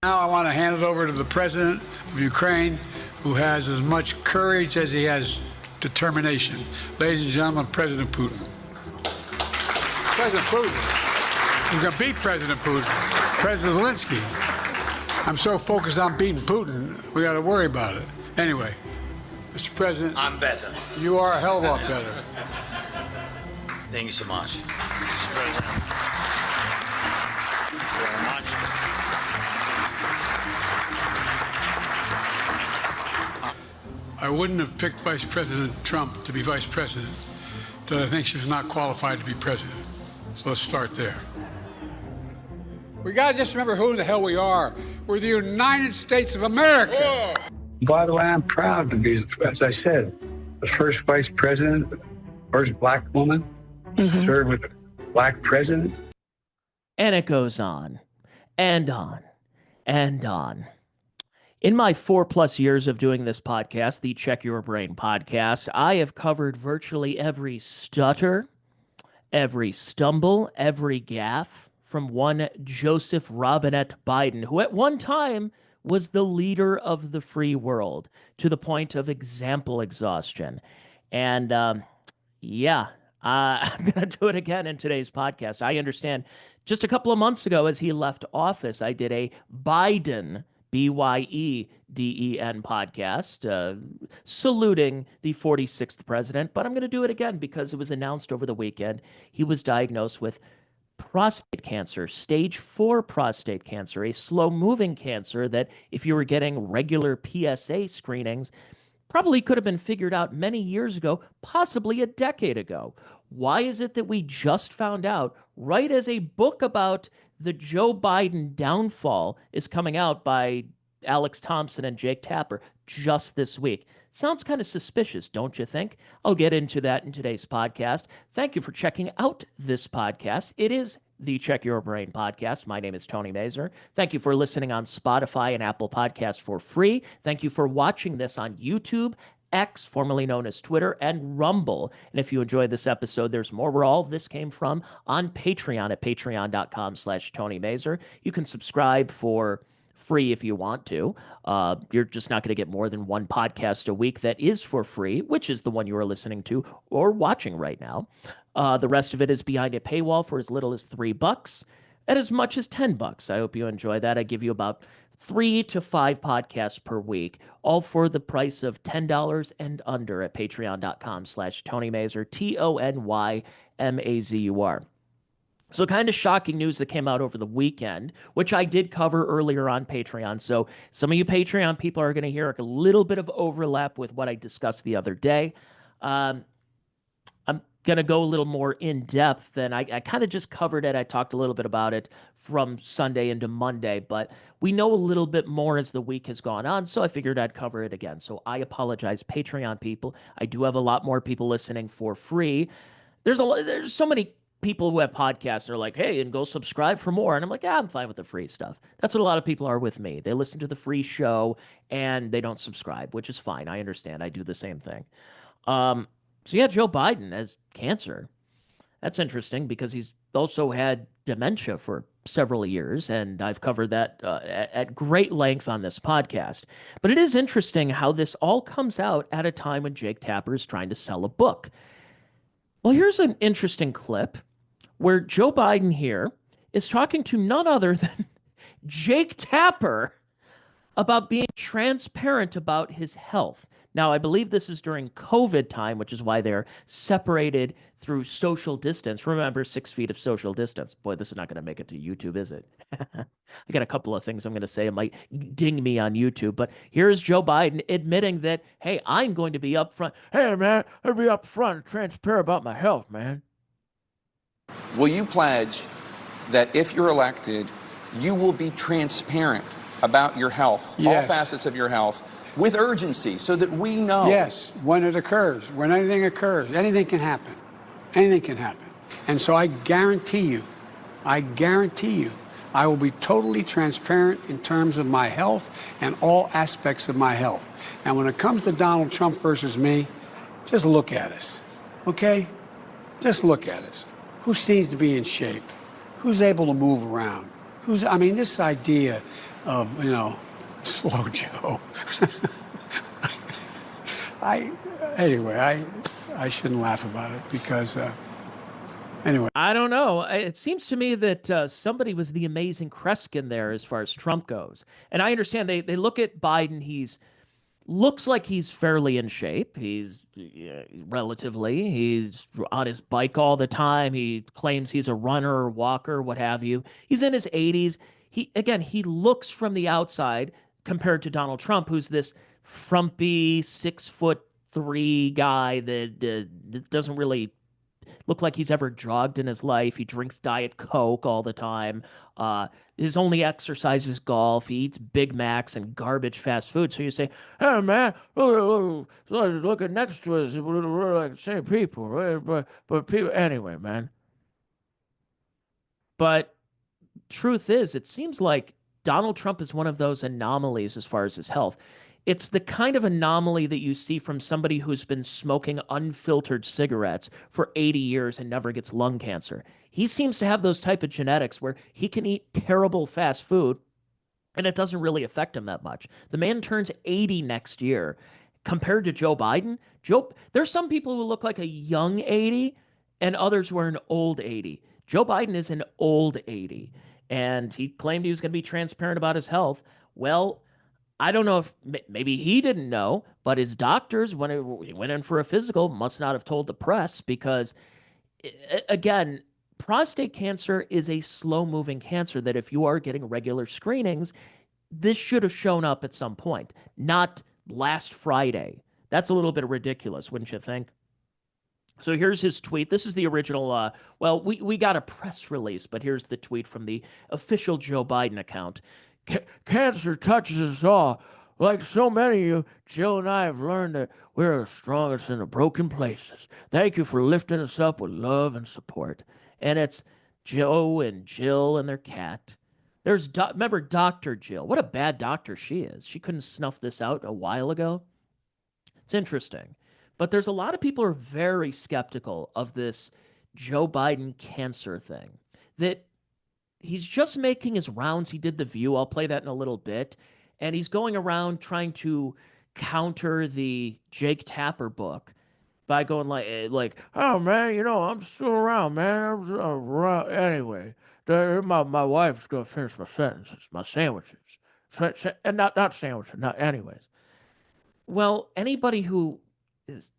Now I want to hand it over to the president of Ukraine, who has as much courage as he has determination. Ladies and gentlemen, President Putin. President Putin. We're going to beat President Putin. President Zelensky. I'm so focused on beating Putin, we got to worry about it. Anyway, Mr. President. I'm better. You are a hell of a lot better. Thank you so much, Mr. President. Thank you very much. I wouldn't have picked Vice President Trump to be vice president, but I think she was not qualified to be president. So let's start there. We got to just remember who the hell we are. We're the United States of America. Yeah. By the way, I'm proud to be, as I said, the first vice president, first black woman, served with a black president. And it goes on and on and on. In my 4+ years of doing this podcast, the Check Your Brain podcast, I have covered virtually every stutter, every stumble, every gaffe from one Joseph Robinette Biden, who at one time was the leader of the free world to the point of example exhaustion. And I'm going to do it again in today's podcast. I understand just a couple of months ago, as he left office, I did a Biden Byeden podcast, saluting the 46th president, but I'm going to do it again because it was announced over the weekend he was diagnosed with prostate cancer, stage 4 prostate cancer, a slow-moving cancer that if you were getting regular PSA screenings, probably could have been figured out many years ago, possibly a decade ago. Why is it that we just found out right as a book about the Joe Biden downfall is coming out by Alex Thompson and Jake Tapper just this week? Sounds kind of suspicious, don't you think? I'll get into that in today's podcast. Thank you for checking out this podcast. It is the Check Your Brain podcast. My name is Tony Mazur. Thank you for listening on Spotify and Apple Podcasts for free. Thank you for watching this on YouTube, X, formerly known as Twitter, and Rumble. And if you enjoyed this episode, there's more where all this came from on Patreon at patreon.com/Tony Mazur. You can subscribe for free if you want to. You're just not going to get more than one podcast a week that is for free, which is the one you are listening to or watching right now. The rest of it is behind a paywall for as little as $3 and as much as $10. I hope you enjoy that. I give you about 3 to 5 podcasts per week, all for the price of $10 and under at patreon.com/Tony Mazur, TonyMazur. So kind of shocking news that came out over the weekend, which I did cover earlier on Patreon. So some of you Patreon people are going to hear a little bit of overlap with what I discussed the other day. I'm going to go a little more in depth than I kind of just covered it. I talked a little bit about it from Sunday into Monday, but we know a little bit more as the week has gone on, so I figured I'd cover it again. So I apologize, Patreon people. I do have a lot more people listening for free. There's so many people who have podcasts are like, hey, and go subscribe for more. And I'm like, yeah, I'm fine with the free stuff. That's what a lot of people are with me. They listen to the free show and they don't subscribe, which is fine. I understand. I do the same thing. So yeah, Joe Biden has cancer. That's interesting because he's also had dementia for several years, and I've covered that at great length on this podcast. But it is interesting how this all comes out at a time when Jake Tapper is trying to sell a book. Well, here's an interesting clip where Joe Biden here is talking to none other than Jake Tapper about being transparent about his health. Now, I believe this is during COVID time, which is why they're separated through social distance. Remember, 6 feet of social distance. Boy, this is not going to make it to YouTube, is it? I got a couple of things I'm going to say. It might ding me on YouTube. But here's Joe Biden admitting that, hey, I'm going to be upfront. Hey, man, I'll be upfront and transparent about my health, man. Will you pledge that if you're elected, you will be transparent about your health, Yes. all facets of your health, with urgency so that we know? Yes, when it occurs, when anything occurs, anything can happen. Anything can happen. And so I guarantee you, I will be totally transparent in terms of my health and all aspects of my health. And when it comes to Donald Trump versus me, just look at us, okay? Just look at us. Who seems to be in shape? Who's able to move around? This idea of, slow Joe. Anyway, I shouldn't laugh about it because, anyway. I don't know. It seems to me that somebody was the amazing Kreskin there as far as Trump goes. And I understand they look at Biden. Looks like he's fairly in shape. He's relatively. He's on his bike all the time. He claims he's a runner or walker, what have you. He's in his 80s. He looks from the outside compared to Donald Trump, who's this frumpy 6'3" guy that doesn't really look like he's ever jogged in his life. He drinks Diet Coke all the time. His only exercise is golf. He eats Big Macs and garbage fast food. So you say, hey, man, look at next to us. We're like the same people, right? But people, anyway, man. But truth is, it seems like Donald Trump is one of those anomalies as far as his health. It's the kind of anomaly that you see from somebody who's been smoking unfiltered cigarettes for 80 years and never gets lung cancer. He seems to have those type of genetics where he can eat terrible fast food and it doesn't really affect him that much. The man turns 80 next year. Compared to Joe Biden, there's some people who look like a young 80 and others who are an old 80. Joe Biden is an old 80, and he claimed he was going to be transparent about his health. Well, I don't know if maybe he didn't know, but his doctors, when he went in for a physical, must not have told the press because, again, prostate cancer is a slow-moving cancer that if you are getting regular screenings, this should have shown up at some point, not last Friday. That's a little bit ridiculous, wouldn't you think? So here's his tweet. This is the original. We got a press release, but here's the tweet from the official Joe Biden account. Cancer touches us all. Like so many of you, Jill and I have learned that we're the strongest in the broken places. Thank you for lifting us up with love and support. And it's Joe and Jill and their cat. Remember Dr. Jill. What a bad doctor she is. She couldn't snuff this out a while ago. It's interesting. But there's a lot of people who are very skeptical of this Joe Biden cancer thing. That he's just making his rounds. He did The View. I'll play that in a little bit. And he's going around trying to counter the Jake Tapper book by going like, oh, man, I'm still around, man. I'm around. Anyway, my wife's going to finish my sentences, my sandwiches. And not sandwiches, not anyways. Well, anybody who is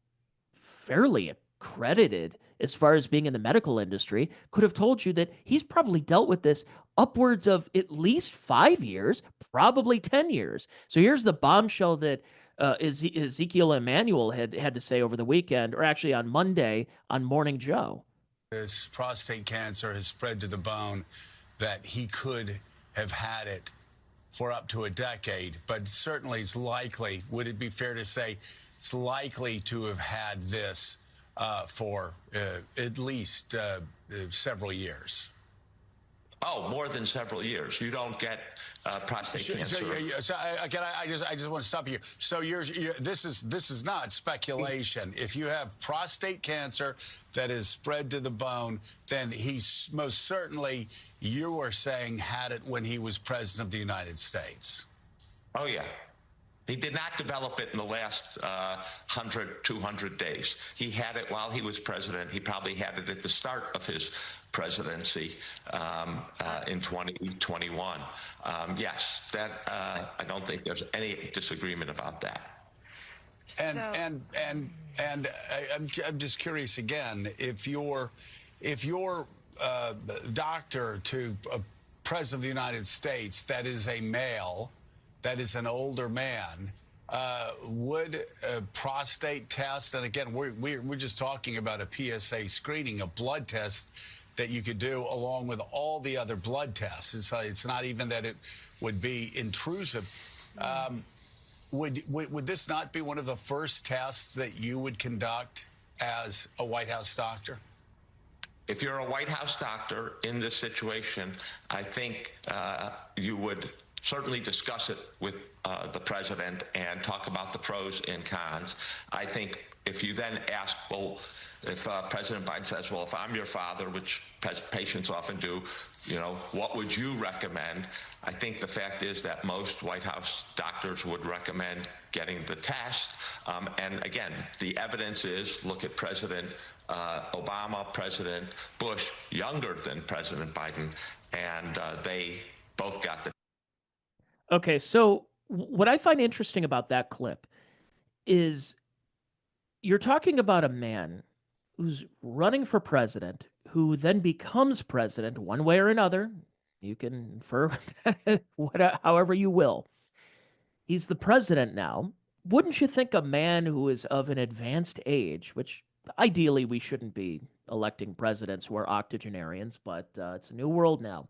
fairly accredited as far as being in the medical industry could have told you that he's probably dealt with this upwards of at least 5 years, probably 10 years. So here's the bombshell that Ezekiel Emanuel had to say over the weekend, or actually on Monday on Morning Joe. This prostate cancer has spread to the bone that he could have had it for up to a decade, but certainly it's likely, would it be fair to say, it's likely to have had this for at least several years? Oh, more than several years. You don't get prostate cancer. I just want to stop you. So this is not speculation. If you have prostate cancer that is spread to the bone, then he's most certainly, you were saying, had it when he was president of the United States. Oh, yeah. He did not develop it in the last 100, 200 days. He had it while he was president. He probably had it at the start of his presidency in 2021. Yes, that I don't think there's any disagreement about that. And I'm just curious again, if your doctor to a president of the United States that is a male, that is an older man, would a prostate test, and again, we're just talking about a PSA screening, a blood test that you could do along with all the other blood tests. It's not even that it would be intrusive. Would this not be one of the first tests that you would conduct as a White House doctor? If you're a White House doctor in this situation, I think you would certainly discuss it with the president and talk about the pros and cons. I think if you then ask, well, If President Biden says, well, if I'm your father, which patients often do, what would you recommend? I think the fact is that most White House doctors would recommend getting the test. And again, the evidence is, look at President Obama, President Bush, younger than President Biden, and they both got the. Okay, so what I find interesting about that clip is you're talking about a man who's running for president, who then becomes president one way or another. You can infer however you will. He's the president now. Wouldn't you think a man who is of an advanced age, which ideally we shouldn't be electing presidents who are octogenarians, but it's a new world now,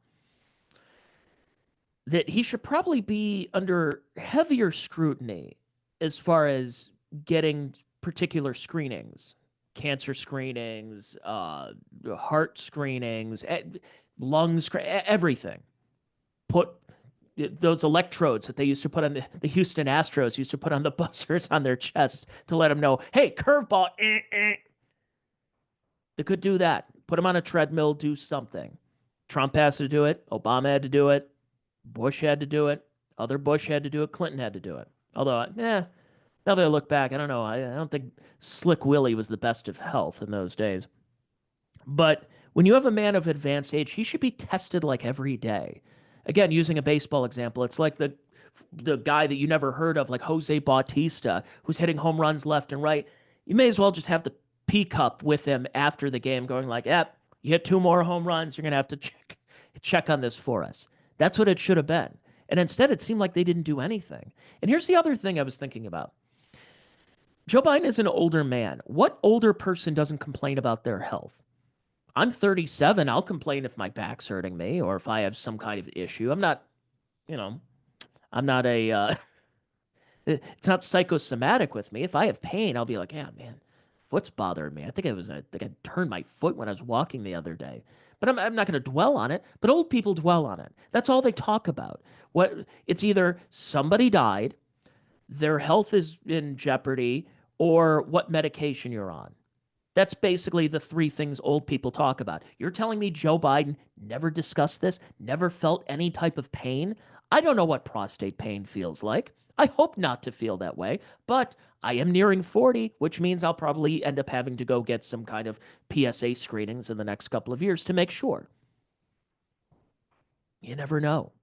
that he should probably be under heavier scrutiny as far as getting particular screenings, cancer screenings, heart screenings, lungs, everything. Put those electrodes that they used to put on the Houston Astros used to put on the buzzers on their chests to let them know, hey, curveball. They could do that. Put them on a treadmill, do something. Trump has to do it. Obama had to do it. Bush had to do it. Other Bush had to do it. Clinton had to do it. Although, now that I look back, I don't know. I don't think Slick Willie was the best of health in those days. But when you have a man of advanced age, he should be tested like every day. Again, using a baseball example, it's like the guy that you never heard of, like Jose Bautista, who's hitting home runs left and right. You may as well just have the P cup with him after the game going like, you hit 2 more home runs. You're going to have to check on this for us. That's what it should have been. And instead, it seemed like they didn't do anything. And here's the other thing I was thinking about. Joe Biden is an older man. What older person doesn't complain about their health? I'm 37. I'll complain if my back's hurting me or if I have some kind of issue. I'm not it's not psychosomatic with me. If I have pain, I'll be like, yeah, man, foot's bothering me. I think I turned my foot when I was walking the other day. But I'm not going to dwell on it. But old people dwell on it. That's all they talk about. It's either somebody died, their health is in jeopardy, or what medication you're on. That's basically the 3 things old people talk about. You're telling me Joe Biden never discussed this, never felt any type of pain? I don't know what prostate pain feels like. I hope not to feel that way, but I am nearing 40, which means I'll probably end up having to go get some kind of PSA screenings in the next couple of years to make sure. You never know.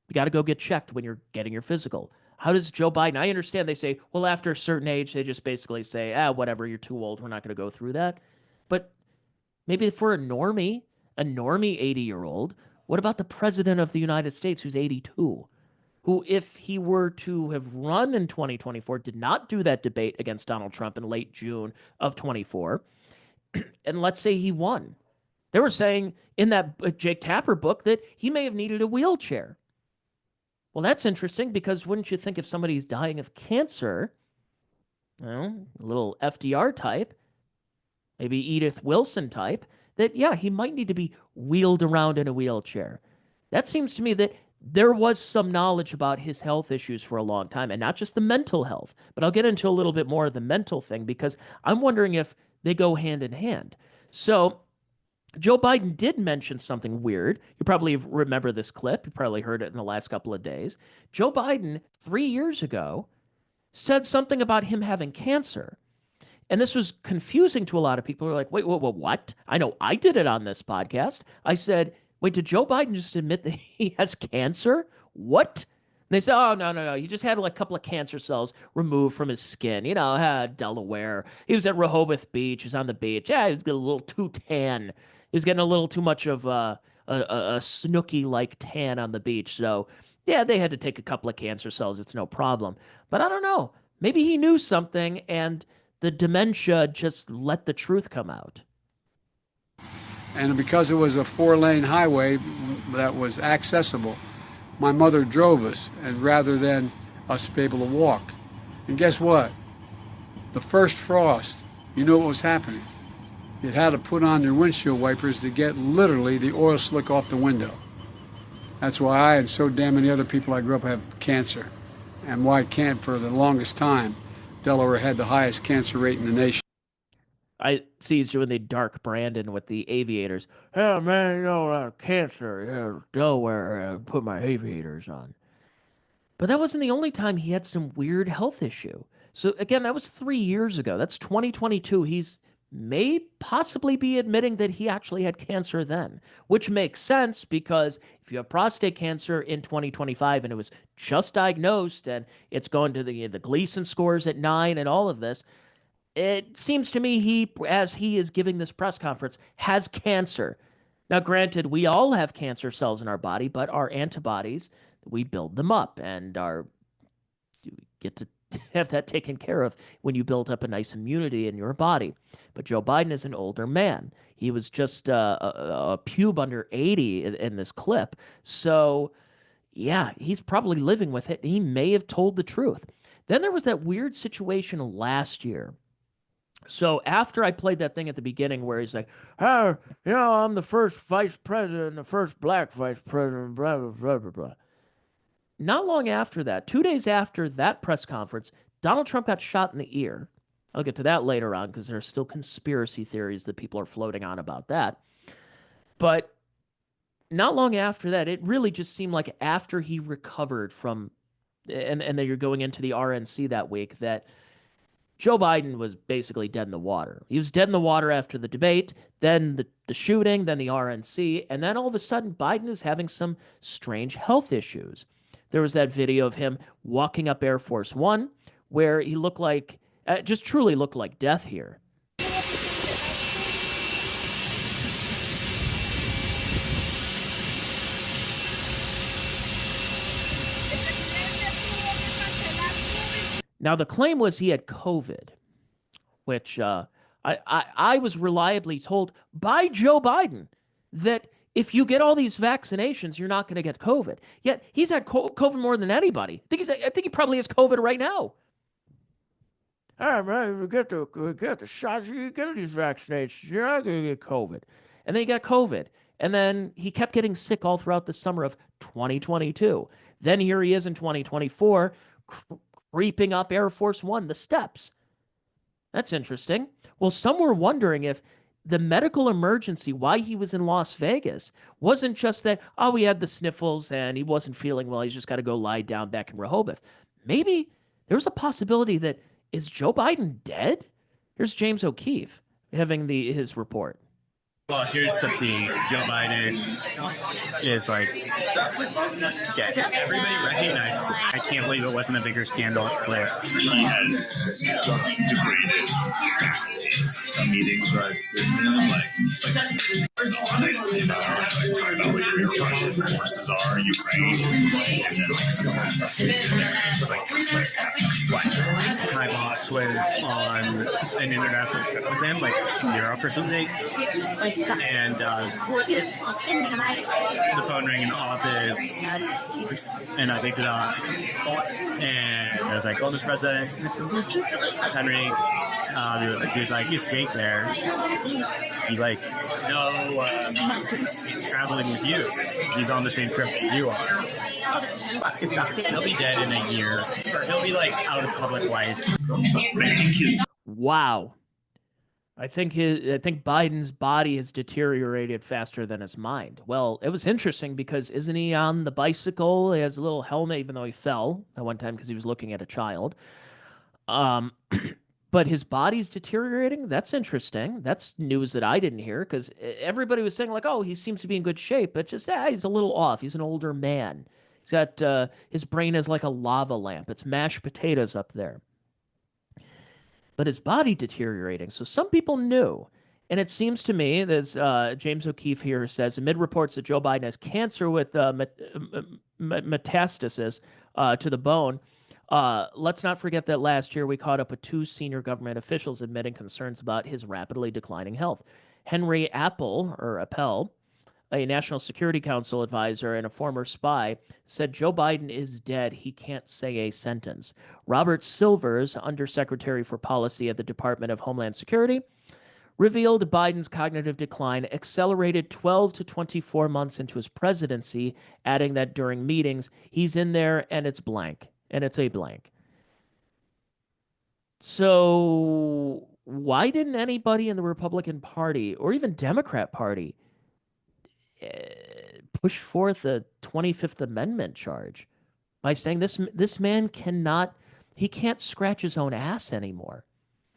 You got to go get checked when you're getting your physical. How does Joe Biden, I understand they say, well, after a certain age, they just basically say, whatever, you're too old. We're not going to go through that. But maybe for a normie 80-year-old, what about the president of the United States who's 82? Who, if he were to have run in 2024, did not do that debate against Donald Trump in late June of 24, and let's say he won. They were saying in that Jake Tapper book that he may have needed a wheelchair. Well, that's interesting because wouldn't you think if somebody's dying of cancer, a little FDR type, maybe Edith Wilson type, that, he might need to be wheeled around in a wheelchair. That seems to me that there was some knowledge about his health issues for a long time, and not just the mental health. But I'll get into a little bit more of the mental thing because I'm wondering if they go hand in hand. So Joe Biden did mention something weird. You probably remember this clip. You probably heard it in the last couple of days. Joe Biden, 3 years ago, said something about him having cancer. And this was confusing to a lot of people who are like, wait, what? I know I did it on this podcast. I said, wait, did Joe Biden just admit that he has cancer? What? And they said, oh, no. He just had a couple of cancer cells removed from his skin. Delaware. He was at Rehoboth Beach. He was on the beach. He was getting a little too tan. He was getting a little too much of a Snooki-like tan on the beach. So, they had to take a couple of cancer cells. It's no problem. But I don't know. Maybe he knew something and the dementia just let the truth come out. And because it was a 4-lane highway that was accessible, my mother drove us, and rather than us be able to walk. And guess what? The first frost, you know what was happening? You had to put on your windshield wipers to get literally the oil slick off the window. That's why I and so damn many other people I grew up have cancer. And why for the longest time, Delaware had the highest cancer rate in the nation. I see he's doing the Dark Brandon with the aviators. Oh man, you know, cancer. Yeah, Delaware. Put my aviators on. But that wasn't the only time he had some weird health issue. So again, that was 3 years ago. That's 2022. He's may possibly be admitting that he actually had cancer then, which makes sense because if you have prostate cancer in 2025 and it was just diagnosed and it's going to the Gleason scores at 9 and all of this, it seems to me he, as he is giving this press conference, has cancer. Now, granted, we all have cancer cells in our body, but our antibodies, we build them up and we get to have that taken care of when you build up a nice immunity in your body. But Joe Biden is an older man. He was just a pube under 80 in this clip. So, yeah, he's probably living with it. He may have told the truth. Then there was that weird situation last year. So after I played that thing at the beginning where he's like, oh, you know, I'm the first vice president, the first black vice president, blah, blah, blah, blah, blah. Not long after that, 2 days after that press conference, Donald Trump got shot in the ear. I'll get to that later on because there are still conspiracy theories that people are floating on about that. But not long after that, it really just seemed like after he recovered from, and then you're going into the RNC that week, that Joe Biden was basically dead in the water. He was dead in the water after the debate, then the shooting, then the RNC, and then all of a sudden Biden is having some strange health issues. There was that video of him walking up Air Force One where he looked like, just truly looked like death here. Now, the claim was he had COVID, which I was reliably told by Joe Biden that if you get all these vaccinations, you're not going to get COVID. Yet he's had COVID more than anybody. I think he probably has COVID right now. All right, man, we get the shots, you get these vaccinations, you're not going to get COVID. And then he got COVID. And then he kept getting sick all throughout the summer of 2022. Then here he is in 2024, creeping up Air Force One, the steps. That's interesting. Well, some were wondering if the medical emergency, why he was in Las Vegas, wasn't just that, oh, he had the sniffles and he wasn't feeling well, he's just got to go lie down back in Rehoboth. Maybe there was a possibility that, is Joe Biden dead? Here's James O'Keefe having his report. Well, here's the thing. Joe Biden is like dead. Everybody recognizes it. I can't believe it wasn't a bigger scandal last. He has degraded faculties. Some meetings where I'm like, just like talking about what your Russian forces are, Ukraine, and then like some of that stuff in there. Like, my boss was on an international trip with him, like Europe or something. And the phone rang in the office, and I picked it up, and I was like, "Oh, Mr. President, Henry." He was like, "He's safe there." He's like, "No, he's traveling with you. He's on the same trip you are. He'll be dead in a year, or he'll be like out of public life." Wow. I think Biden's body has deteriorated faster than his mind. Well, it was interesting because isn't he on the bicycle? He has a little helmet, even though he fell at one time because he was looking at a child. But his body's deteriorating. That's interesting. That's news that I didn't hear because everybody was saying like, oh, he seems to be in good shape, but just he's a little off. He's an older man. He's got his brain is like a lava lamp. It's mashed potatoes up there. But his body deteriorating. So some people knew. And it seems to me, as James O'Keefe here says, amid reports that Joe Biden has cancer with metastasis to the bone, let's not forget that last year we caught up with two senior government officials admitting concerns about his rapidly declining health. Henry Appel, a National Security Council advisor and a former spy, said Joe Biden is dead. He can't say a sentence. Robert Silvers, Undersecretary for Policy at the Department of Homeland Security, revealed Biden's cognitive decline accelerated 12 to 24 months into his presidency, adding that during meetings, he's in there and it's blank, and it's a blank. So why didn't anybody in the Republican Party or even Democrat Party push forth a 25th Amendment charge by saying this man can't scratch his own ass anymore.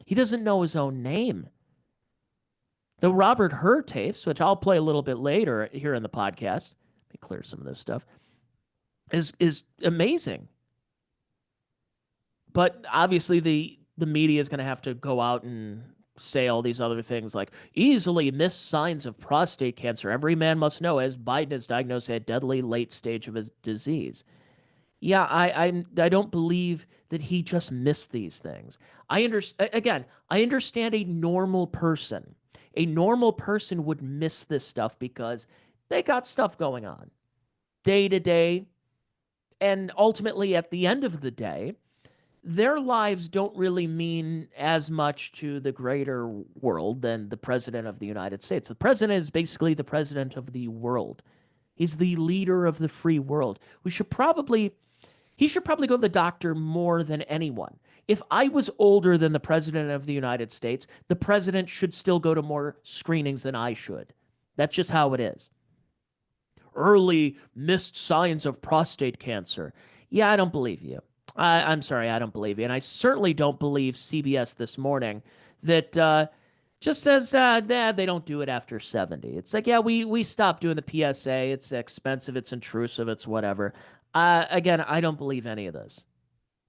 He doesn't know his own name. The Robert Hur tapes, which I'll play a little bit later here in the podcast, let me clear some of this stuff, is amazing. But obviously the media is going to have to go out and say all these other things like easily missed signs of prostate cancer. Every man must know as Biden is diagnosed at a deadly late stage of his disease. Yeah, I don't believe that he just missed these things. I understand a normal person. A normal person would miss this stuff because they got stuff going on day to day. And ultimately, at the end of the day, their lives don't really mean as much to the greater world than the president of the United States. The president is basically the president of the world. He's the leader of the free world. He should probably go to the doctor more than anyone. If I was older than the president of the United States, the president should still go to more screenings than I should. That's just how it is. Early missed signs of prostate cancer. Yeah, I don't believe you. I'm sorry, I don't believe you. And I certainly don't believe CBS this morning that just says, they don't do it after 70. It's like, yeah, we stopped doing the PSA. It's expensive. It's intrusive. It's whatever. Again, I don't believe any of this.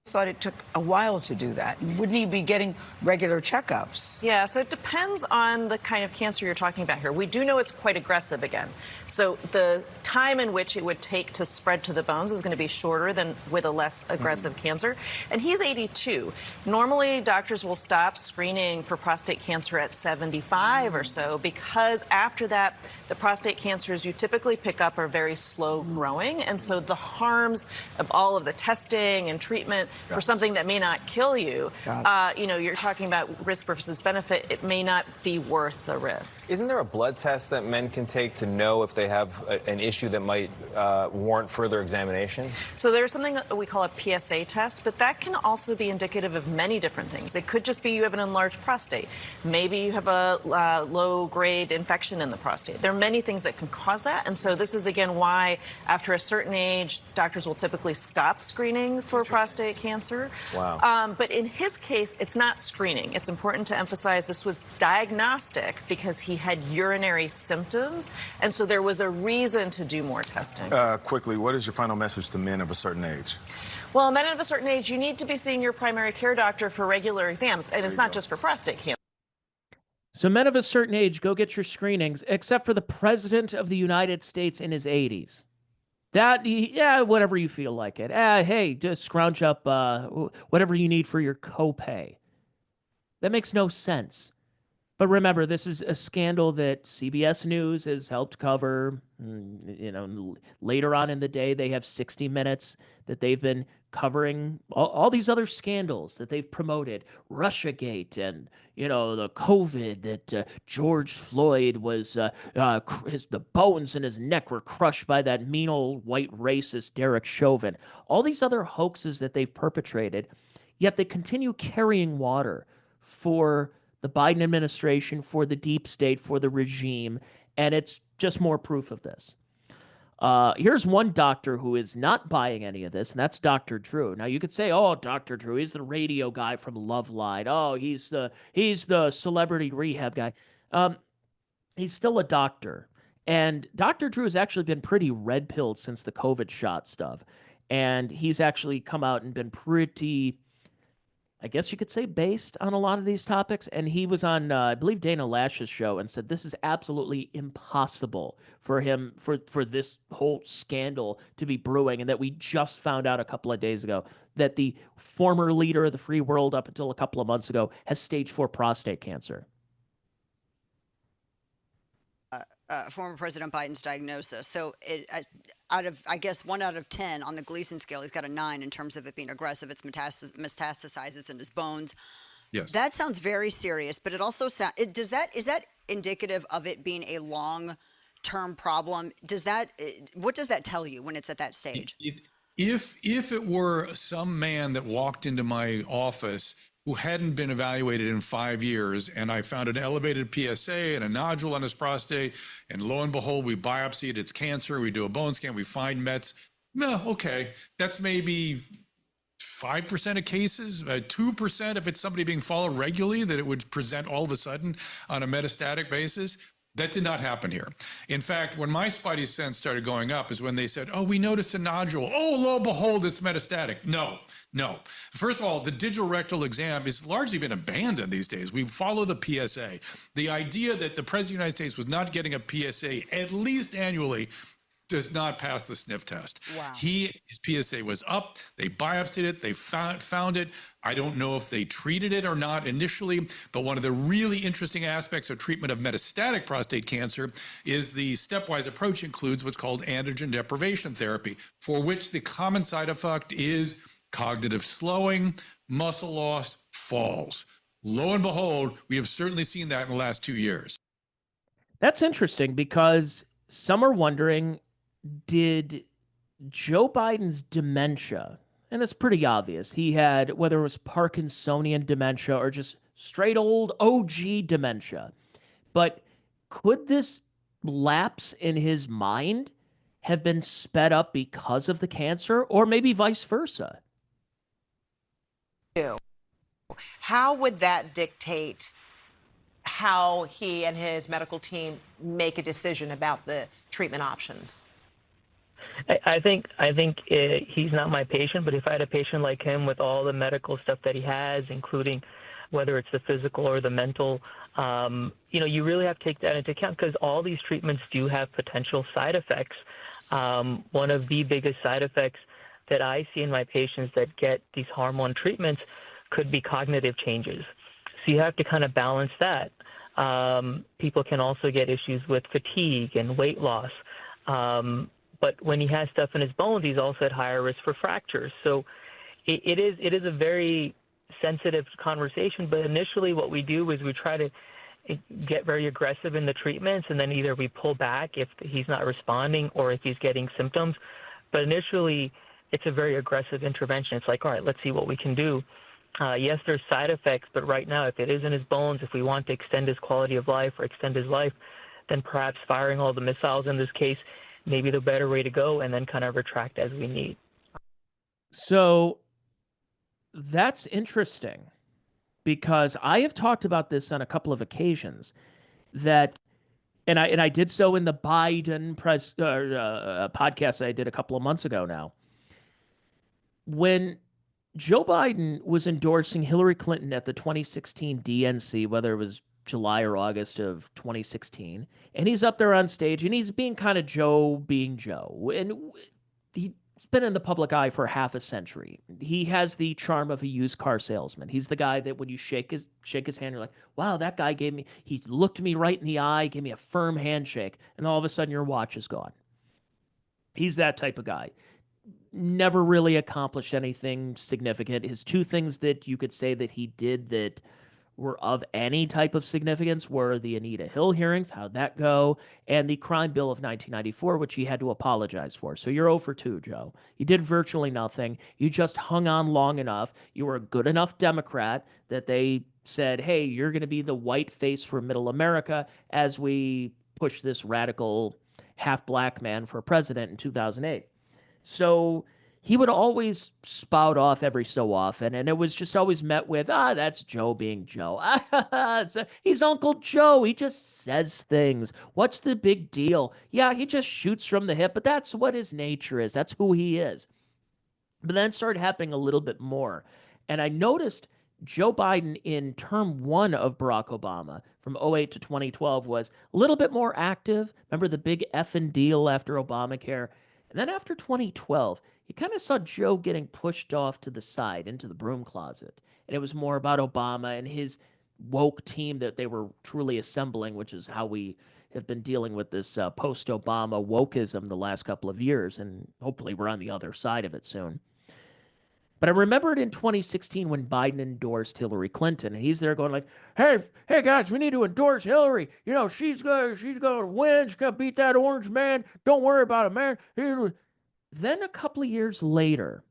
Thought it took a while to do that. Wouldn't he be getting regular checkups? Yeah, so it depends on the kind of cancer you're talking about here. We do know it's quite aggressive again. So the time in which it would take to spread to the bones is going to be shorter than with a less aggressive cancer. And he's 82. Normally, doctors will stop screening for prostate cancer at 75 or so because after that, the prostate cancers you typically pick up are very slow growing. And so the harms of all of the testing and treatment for something that may not kill you, you're talking about risk versus benefit. It may not be worth the risk. Isn't there a blood test that men can take to know if they have an issue that might warrant further examination? So there's something that we call a PSA test, but that can also be indicative of many different things. It could just be you have an enlarged prostate. Maybe you have a low-grade infection in the prostate. There are many things that can cause that, and so this is, again, why after a certain age, doctors will typically stop screening for prostate cancer. Wow. But in his case, it's not screening. It's important to emphasize this was diagnostic because he had urinary symptoms, and so there was a reason to do more testing. Quickly, what is your final message to men of a certain age? Well, men of a certain age, you need to be seeing your primary care doctor for regular exams, and it's not just for prostate cancer. So men of a certain age, go get your screenings, except for the president of the United States in his 80s. Whatever you feel like it. Hey, just scrounge up whatever you need for your copay. That makes no sense. But remember, this is a scandal that CBS News has helped cover. Later on in the day, they have 60 Minutes that they've been covering all these other scandals that they've promoted. Russiagate and, the COVID that George Floyd was, the bones in his neck were crushed by that mean old white racist Derek Chauvin. All these other hoaxes that they've perpetrated, yet they continue carrying water for the Biden administration, for the deep state, for the regime, and it's just more proof of this. Here's one doctor who is not buying any of this, and that's Dr. Drew. Now, you could say, oh, Dr. Drew, he's the radio guy from Loveline. Oh, he's the celebrity rehab guy. He's still a doctor. And Dr. Drew has actually been pretty red-pilled since the COVID shot stuff. And he's actually come out and been pretty, I guess you could say, based on a lot of these topics. And he was on, I believe, Dana Lash's show and said this is absolutely impossible for him, for this whole scandal to be brewing, and that we just found out a couple of days ago that the former leader of the free world up until a couple of months ago has stage 4 prostate cancer. Former President Biden's diagnosis. So out of 1 out of 10 on the Gleason scale, he's got a 9 in terms of it being aggressive. It's metastasizes in his bones. Yes. That sounds very serious, but it also is that indicative of it being a long-term problem? What does that tell you when it's at that stage? If it were some man that walked into my office who hadn't been evaluated in 5 years, and I found an elevated PSA and a nodule on his prostate, and lo and behold, we biopsied, it's cancer, we do a bone scan, we find mets. No, okay, that's maybe 5% of cases, 2% if it's somebody being followed regularly, that it would present all of a sudden on a metastatic basis. That did not happen here. In fact, when my spidey sense started going up is when they said, oh, we noticed a nodule. Oh, lo and behold, it's metastatic. No. First of all, the digital rectal exam has largely been abandoned these days. We follow the PSA. The idea that the President of the United States was not getting a PSA at least annually does not pass the sniff test. Wow. His PSA was up. They biopsied it. They found it. I don't know if they treated it or not initially, but one of the really interesting aspects of treatment of metastatic prostate cancer is the stepwise approach includes what's called androgen deprivation therapy, for which the common side effect is cognitive slowing, muscle loss, falls. Lo and behold, we have certainly seen that in the last 2 years. That's interesting because some are wondering, did Joe Biden's dementia, and it's pretty obvious, he had, whether it was Parkinsonian dementia or just straight old OG dementia, but could this lapse in his mind have been sped up because of the cancer, or maybe vice versa? How would that dictate how he and his medical team make a decision about the treatment options? I think he's not my patient, but if I had a patient like him with all the medical stuff that he has, including whether it's the physical or the mental, you really have to take that into account because all these treatments do have potential side effects. One of the biggest side effects that I see in my patients that get these hormone treatments could be cognitive changes. So you have to kind of balance that. People can also get issues with fatigue and weight loss. But when he has stuff in his bones, he's also at higher risk for fractures. So it is a very sensitive conversation. But initially what we do is we try to get very aggressive in the treatments, and then either we pull back if he's not responding or if he's getting symptoms. But initially, it's a very aggressive intervention. It's like, all right, let's see what we can do. Yes, there's side effects, but right now, if it is in his bones, if we want to extend his quality of life or extend his life, then perhaps firing all the missiles in this case may be the better way to go, and then kind of retract as we need. So that's interesting because I have talked about this on a couple of occasions that, and I did so in the Biden podcast I did a couple of months ago now. When Joe Biden was endorsing Hillary Clinton at the 2016 DNC, whether it was July or August of 2016, and he's up there on stage and he's being kind of Joe being Joe, and he's been in the public eye for half a century. He has the charm of a used car salesman. He's the guy that when you shake his hand, you're like, wow, that guy he looked me right in the eye, gave me a firm handshake, and all of a sudden your watch is gone. He's that type of guy. Never really accomplished anything significant. His two things that you could say that he did that were of any type of significance were the Anita Hill hearings, how'd that go, and the crime bill of 1994, which he had to apologize for. So you're 0 for 2, Joe. You did virtually nothing. You just hung on long enough. You were a good enough Democrat that they said, hey, you're going to be the white face for middle America as we push this radical half-black man for president in 2008. So he would always spout off every so often, and it was just always met with, that's Joe being Joe. He's Uncle Joe. He just says things. What's the big deal? Yeah, he just shoots from the hip, but that's what his nature is. That's who he is. But then it started happening a little bit more. And I noticed Joe Biden in term 1 of Barack Obama from 2008 to 2012 was a little bit more active. Remember the big effing deal after Obamacare? And then after 2012, you kind of saw Joe getting pushed off to the side into the broom closet. And it was more about Obama and his woke team that they were truly assembling, which is how we have been dealing with this post-Obama wokeism the last couple of years. And hopefully we're on the other side of it soon. But I remember it in 2016 when Biden endorsed Hillary Clinton. And he's there going like, hey guys, we need to endorse Hillary. You know, she's going to win. She's going to beat that orange man. Don't worry about it, man. Then a couple of years later,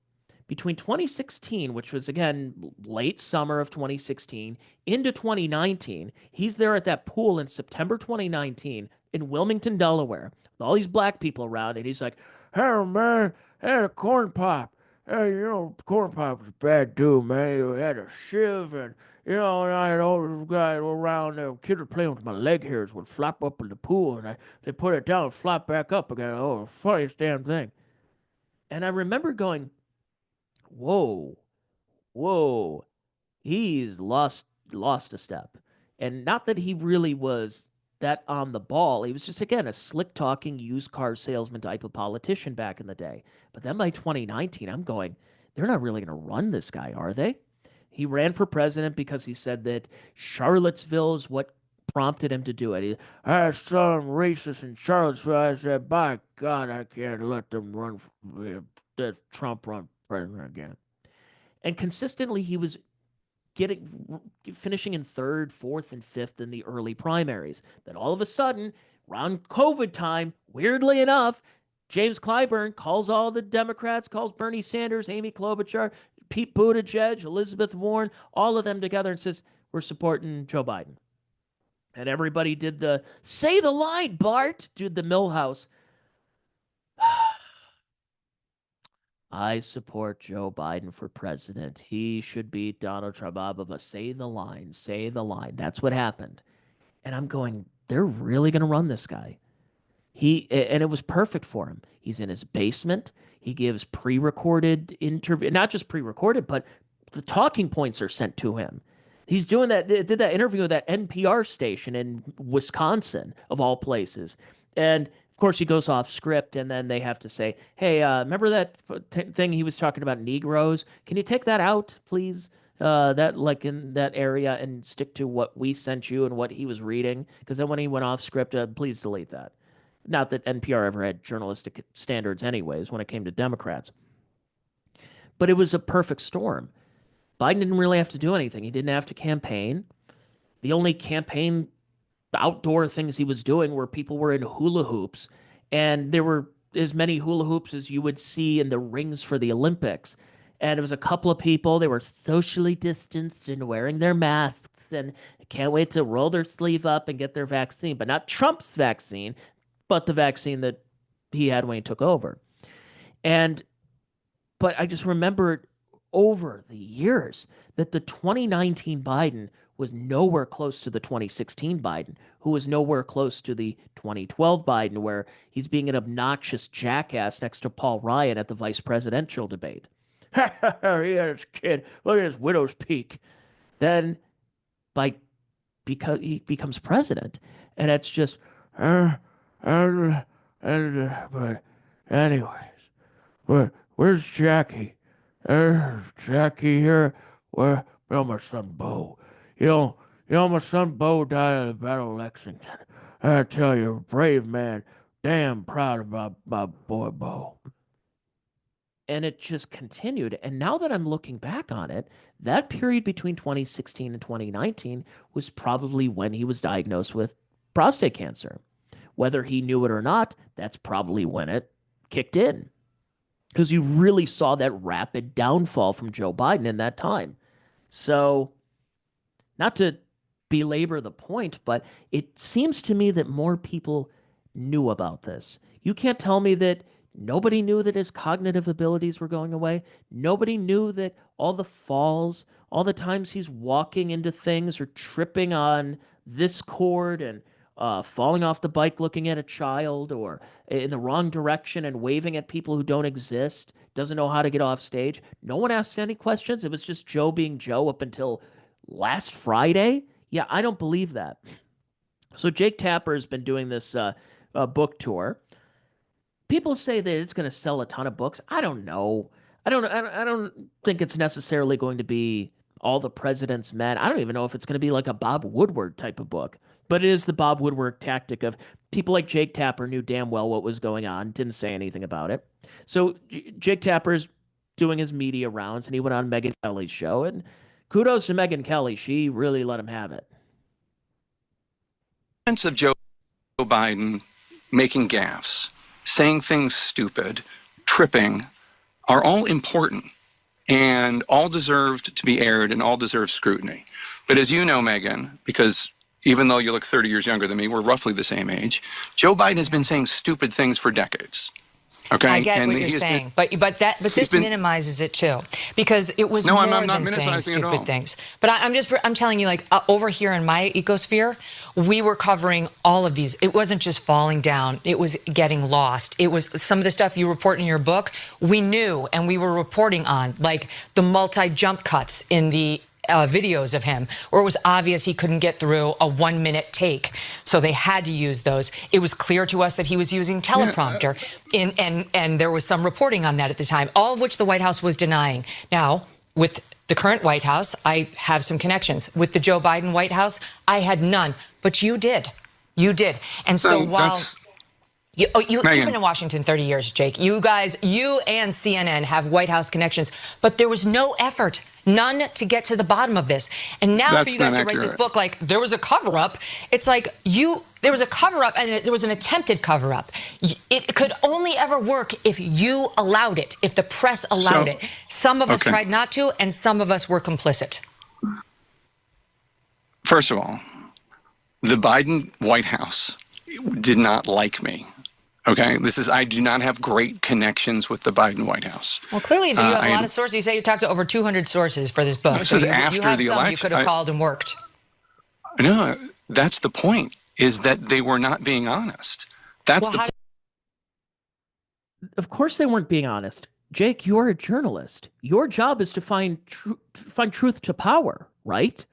between 2016, which was again late summer of 2016, into 2019. He's there at that pool in September 2019 in Wilmington, Delaware, with all these black people around, and he's like, "Hey man, had a corn pop. Hey, corn pop was a bad dude, man. You had a shiv, and and I had all these guys around there. Kids were playing with my leg hairs, would flop up in the pool, and they put it down and flop back up again. Oh, the funniest damn thing." And I remember going, whoa, whoa, he's lost a step. And not that he really was that on the ball. He was just, again, a slick talking used car salesman type of politician back in the day. But then by 2019, I'm going, they're not really going to run this guy, are they? He ran for president because he said that Charlottesville is what prompted him to do it. I saw him racist in Charlottesville. I said, by God, I can't let them run, let Trump run president again. And consistently, he was finishing in third, fourth, and fifth in the early primaries. Then all of a sudden, around COVID time, weirdly enough, James Clyburn calls all the Democrats, calls Bernie Sanders, Amy Klobuchar, Pete Buttigieg, Elizabeth Warren, all of them together and says, we're supporting Joe Biden. And everybody did the, say the line, Bart, did the Millhouse. I support Joe Biden for president. He should beat Donald Trump. Blah, blah, blah. Say the line. Say the line. That's what happened. And I'm going, they're really going to run this guy. And it was perfect for him. He's in his basement. He gives pre-recorded interview, not just pre-recorded, but the talking points are sent to him. He's did that interview with that NPR station in Wisconsin, of all places. And of course, he goes off script, and then they have to say, hey, remember that thing he was talking about Negroes? Can you take that out, please? That like in that area, and stick to what we sent you and what he was reading. Because then when he went off script, please delete that. Not that NPR ever had journalistic standards anyways when it came to Democrats. But it was a perfect storm. Biden didn't really have to do anything. He didn't have to campaign. The only campaign outdoor things he was doing were people were in hula hoops, and there were as many hula hoops as you would see in the rings for the Olympics. And it was a couple of people. They were socially distanced and wearing their masks, and can't wait to roll their sleeve up and get their vaccine, but not Trump's vaccine, but the vaccine that he had when he took over. But I just remembered over the years that the 2019 Biden was nowhere close to the 2016 Biden, who was nowhere close to the 2012 Biden, where he's being an obnoxious jackass next to Paul Ryan at the vice presidential debate. He had his kid. Look at his widow's peak. Then, because he becomes president, and it's just, but anyways, where's Jackie? Jackie here. Where? My son Bo. My son Bo died at the Battle of Lexington. I tell you, brave man. Damn proud of my boy Bo. And it just continued. And now that I'm looking back on it, that period between 2016 and 2019 was probably when he was diagnosed with prostate cancer. Whether he knew it or not, that's probably when it kicked in. Because you really saw that rapid downfall from Joe Biden in that time. So, not to belabor the point, but it seems to me that more people knew about this. You can't tell me that nobody knew that his cognitive abilities were going away. Nobody knew that all the falls, all the times he's walking into things or tripping on this cord and falling off the bike looking at a child, or in the wrong direction and waving at people who don't exist, doesn't know how to get off stage. No one asked any questions. It was just Joe being Joe up until last Friday. Yeah, I don't believe that. So Jake Tapper has been doing this book tour. People say that it's going to sell a ton of books. I don't know. I don't think it's necessarily going to be All the President's Men. I don't even know if it's going to be like a Bob Woodward type of book. But it is the Bob Woodward tactic of people like Jake Tapper knew damn well what was going on, didn't say anything about it. So Jake Tapper's doing his media rounds, and he went on Megyn Kelly's show. And kudos to Megyn Kelly. She really let him have it. Sense of Joe Biden making gaffes, saying things stupid, tripping, are all important. and all deserved to be aired and all deserved scrutiny. But as you know, Megan, because even though you look 30 years younger than me, we're roughly the same age, Joe Biden has been saying stupid things for decades. Okay, I get what you're saying, but this minimizes it too, because it was more than saying stupid things. But I'm telling you, like over here in my ecosphere, we were covering all of these. It wasn't just falling down; it was getting lost. It was some of the stuff you report in your book. We knew, and we were reporting on, like the multi-jump cuts in the videos of him, where it was obvious he couldn't get through a 1-minute take, so they had to use those. It was clear to us that he was using teleprompter, and there was some reporting on that at the time, all of which the White House was denying. Now, with the current White House, I have some connections. With the Joe Biden White House, I had none, but you did. You did. And so while... You've been in Washington 30 years, Jake. You guys, you and CNN have White House connections, but there was no effort, none, to get to the bottom of this. And now for you guys to write this book like there was a cover-up, it's like there was a cover-up and there was an attempted cover-up. It could only ever work if you allowed it, if the press allowed it. Some of us tried not to, and some of us were complicit. First of all, the Biden White House did not like me. Okay, I do not have great connections with the Biden White House. Well, clearly you have a lot of sources. You say you talked to over 200 sources for this book. This is after the election. You could have called and worked. No, that's the point, is that they were not being honest. That's the point. Of course they weren't being honest. Jake, you're a journalist. Your job is to find truth to power, right?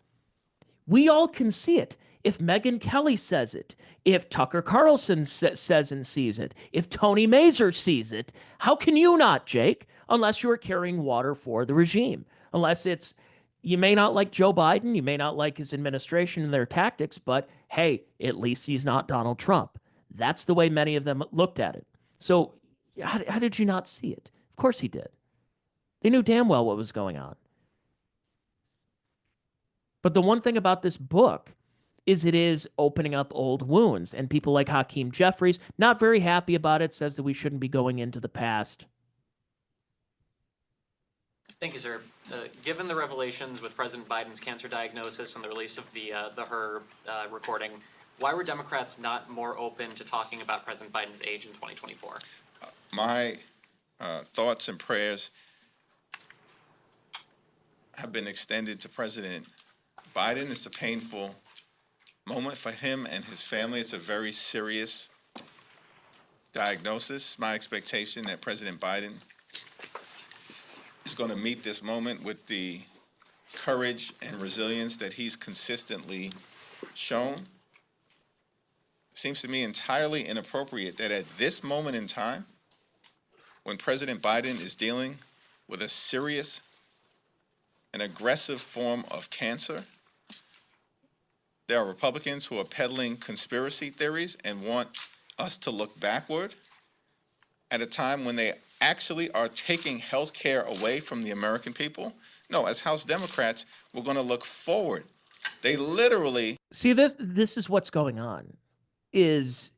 We all can see it. If Megyn Kelly says it, if Tucker Carlson says and sees it, if Tony Mazur sees it, how can you not, Jake? Unless you are carrying water for the regime. Unless it's, you may not like Joe Biden, you may not like his administration and their tactics, but hey, at least he's not Donald Trump. That's the way many of them looked at it. So how did you not see it? Of course he did. They knew damn well what was going on. But the one thing about this book is it is opening up old wounds. And people like Hakeem Jeffries, not very happy about it, says that we shouldn't be going into the past. Thank you, sir. Given the revelations with President Biden's cancer diagnosis and the release of the her recording, why were Democrats not more open to talking about President Biden's age in 2024? My thoughts and prayers have been extended to President Biden. It's a painful moment for him and his family. It's a very serious diagnosis. My expectation that President Biden is going to meet this moment with the courage and resilience that he's consistently shown. Seems to me entirely inappropriate that at this moment in time, when President Biden is dealing with a serious and aggressive form of cancer, there are Republicans who are peddling conspiracy theories and want us to look backward at a time when they actually are taking health care away from the American people. No, as House Democrats, we're going to look forward. They literally... See, this is what's going on, is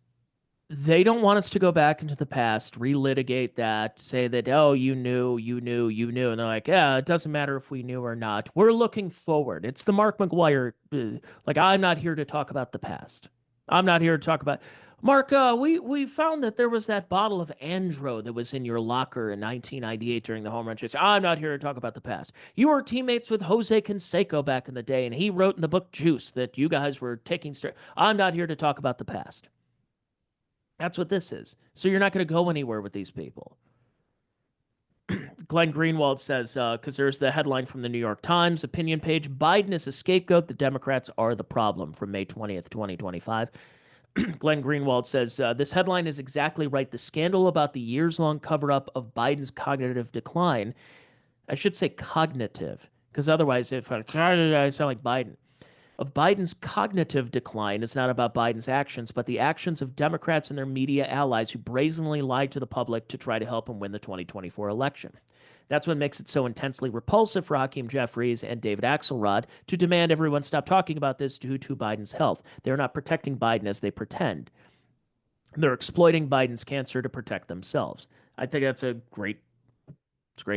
they don't want us to go back into the past, relitigate that, say that, oh, you knew. And they're like, yeah, it doesn't matter if we knew or not. We're looking forward. It's the Mark McGuire, like, I'm not here to talk about the past. I'm not here to talk about... Mark, we found that there was that bottle of Andro that was in your locker in 1998 during the home run chase. I'm not here to talk about the past. You were teammates with Jose Canseco back in the day, and he wrote in the book Juice that you guys were taking... I'm not here to talk about the past. That's what this is. So you're not going to go anywhere with these people. Glenn Greenwald says, because there's the headline from the New York Times opinion page, Biden is a scapegoat. The Democrats are the problem, from May 20th, 2025. Glenn Greenwald says, this headline is exactly right. The scandal about the years-long cover-up of Biden's cognitive decline. I should say cognitive, because otherwise, if I sound like Biden. Of Biden's cognitive decline is not about Biden's actions, but the actions of Democrats and their media allies who brazenly lied to the public to try to help him win the 2024 election. That's what makes it so intensely repulsive for Hakeem Jeffries and David Axelrod to demand everyone stop talking about this due to Biden's health. They're not protecting Biden as they pretend. They're exploiting Biden's cancer to protect themselves. I think that's a great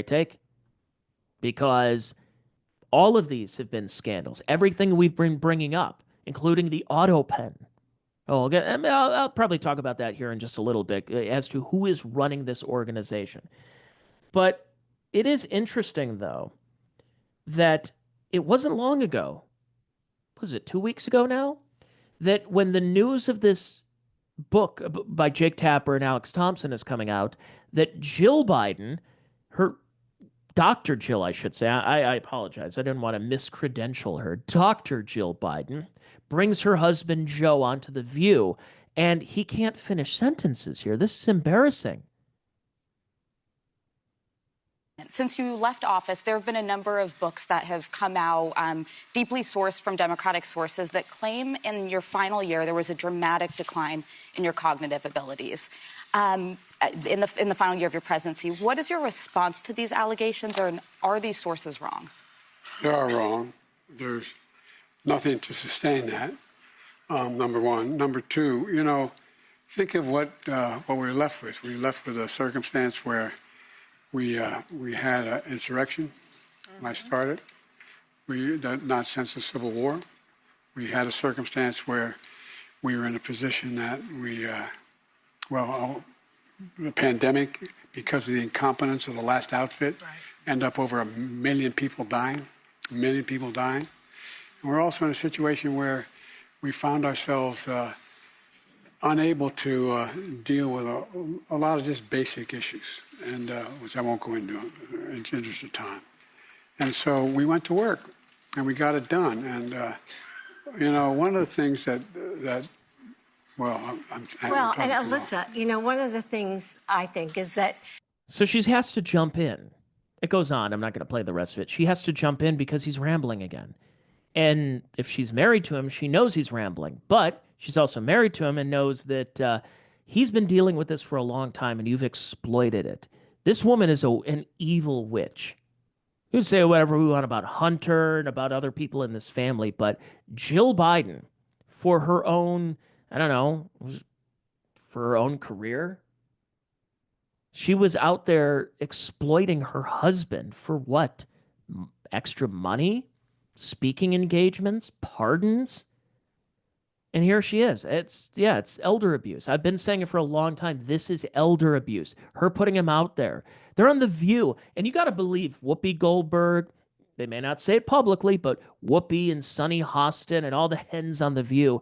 take. because all of these have been scandals. Everything we've been bringing up, including the auto pen. Oh, okay. I'll probably talk about that here in just a little bit as to who is running this organization. But it is interesting, though, that it wasn't long ago, was it 2 weeks ago now, that when the news of this book by Jake Tapper and Alex Thompson is coming out, that Jill Biden, her Dr. Jill, I should say, I apologize, I didn't want to miscredential her, Dr. Jill Biden, brings her husband Joe onto The View, and he can't finish sentences here. This is embarrassing. Since you left office, there have been a number of books that have come out, deeply sourced from Democratic sources, that claim in your final year there was a dramatic decline in your cognitive abilities in the final year of your presidency. What is your response to these allegations, or are these sources wrong? They are wrong. There's nothing to sustain that, number one. Number two, think of what we're left with. We're left with a circumstance where we had an insurrection when I started. Not since the Civil War. We had a circumstance where we were in a position that the pandemic, because of the incompetence of the last outfit, end up over 1 million people dying. And we're also in a situation where we found ourselves unable to deal with a lot of just basic issues, and which I won't go into in the interest of time. And so we went to work, and we got it done. And one of the things and Alyssa, one of the things I think is that. So she has to jump in. It goes on. I'm not going to play the rest of it. She has to jump in because he's rambling again. And if she's married to him, she knows he's rambling. But she's also married to him and knows that he's been dealing with this for a long time, and you've exploited it. This woman is an evil witch. You can say whatever we want about Hunter and about other people in this family, but Jill Biden, for her own, for her own career, she was out there exploiting her husband for what? Extra money? Speaking engagements? Pardons? And here she is. It's elder abuse. I've been saying it for a long time. This is elder abuse. Her putting him out there. They're on The View. And you got to believe Whoopi Goldberg, they may not say it publicly, but Whoopi and Sonny Hostin and all the hens on The View,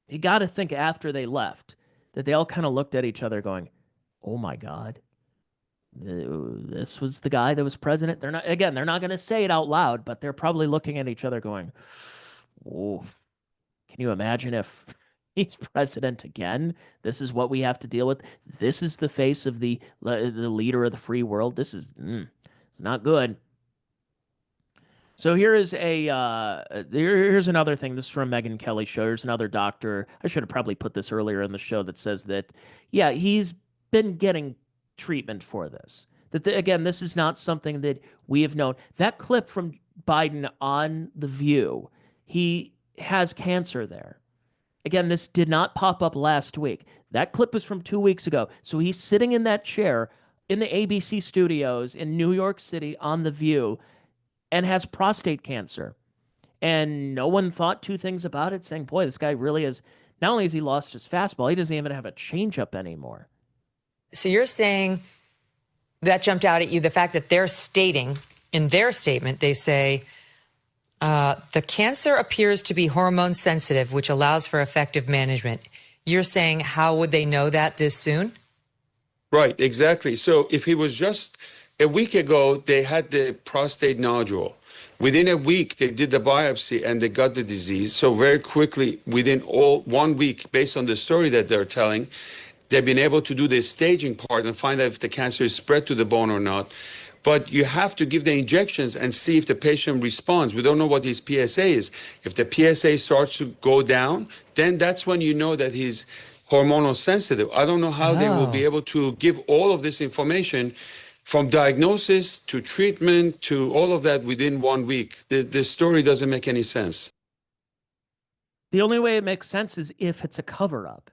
you got to think after they left that they all kind of looked at each other going, oh my God, this was the guy that was president. They're not going to say it out loud, but they're probably looking at each other going, oh, can you imagine if he's president again? This is what we have to deal with. This is the face of the leader of the free world. This is it's not good. So here's another thing. This is from Megyn Kelly's show. Here's another doctor. I should have probably put this earlier in the show that says that, he's been getting treatment for this. Again, this is not something that we have known. That clip from Biden on The View, he has cancer there. Again, this did not pop up last week. That clip was from 2 weeks ago. So he's sitting in that chair in the ABC studios in New York City on The View and has prostate cancer. And no one thought two things about it, saying, boy, this guy really is, not only has he lost his fastball, he doesn't even have a changeup anymore. So you're saying that jumped out at you, the fact that they're stating in their statement, they say, the cancer appears to be hormone sensitive, which allows for effective management. You're saying, how would they know that this soon? Right, exactly. So if he was just a week ago, they had the prostate nodule. Within a week, they did the biopsy and they got the disease. So very quickly, within 1 week, based on the story that they're telling, they've been able to do the staging part and find out if the cancer is spread to the bone or not. But you have to give the injections and see if the patient responds. We don't know what his PSA is. If the PSA starts to go down, then that's when you know that he's hormonal sensitive. I don't know how they will be able to give all of this information from diagnosis to treatment to all of that within 1 week. The story doesn't make any sense. The only way it makes sense is if it's a cover-up.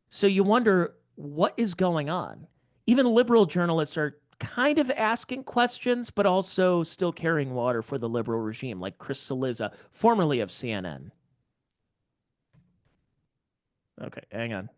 So you wonder what is going on. Even liberal journalists are kind of asking questions, but also still carrying water for the liberal regime, like Chris Cillizza, formerly of CNN. Okay, hang on.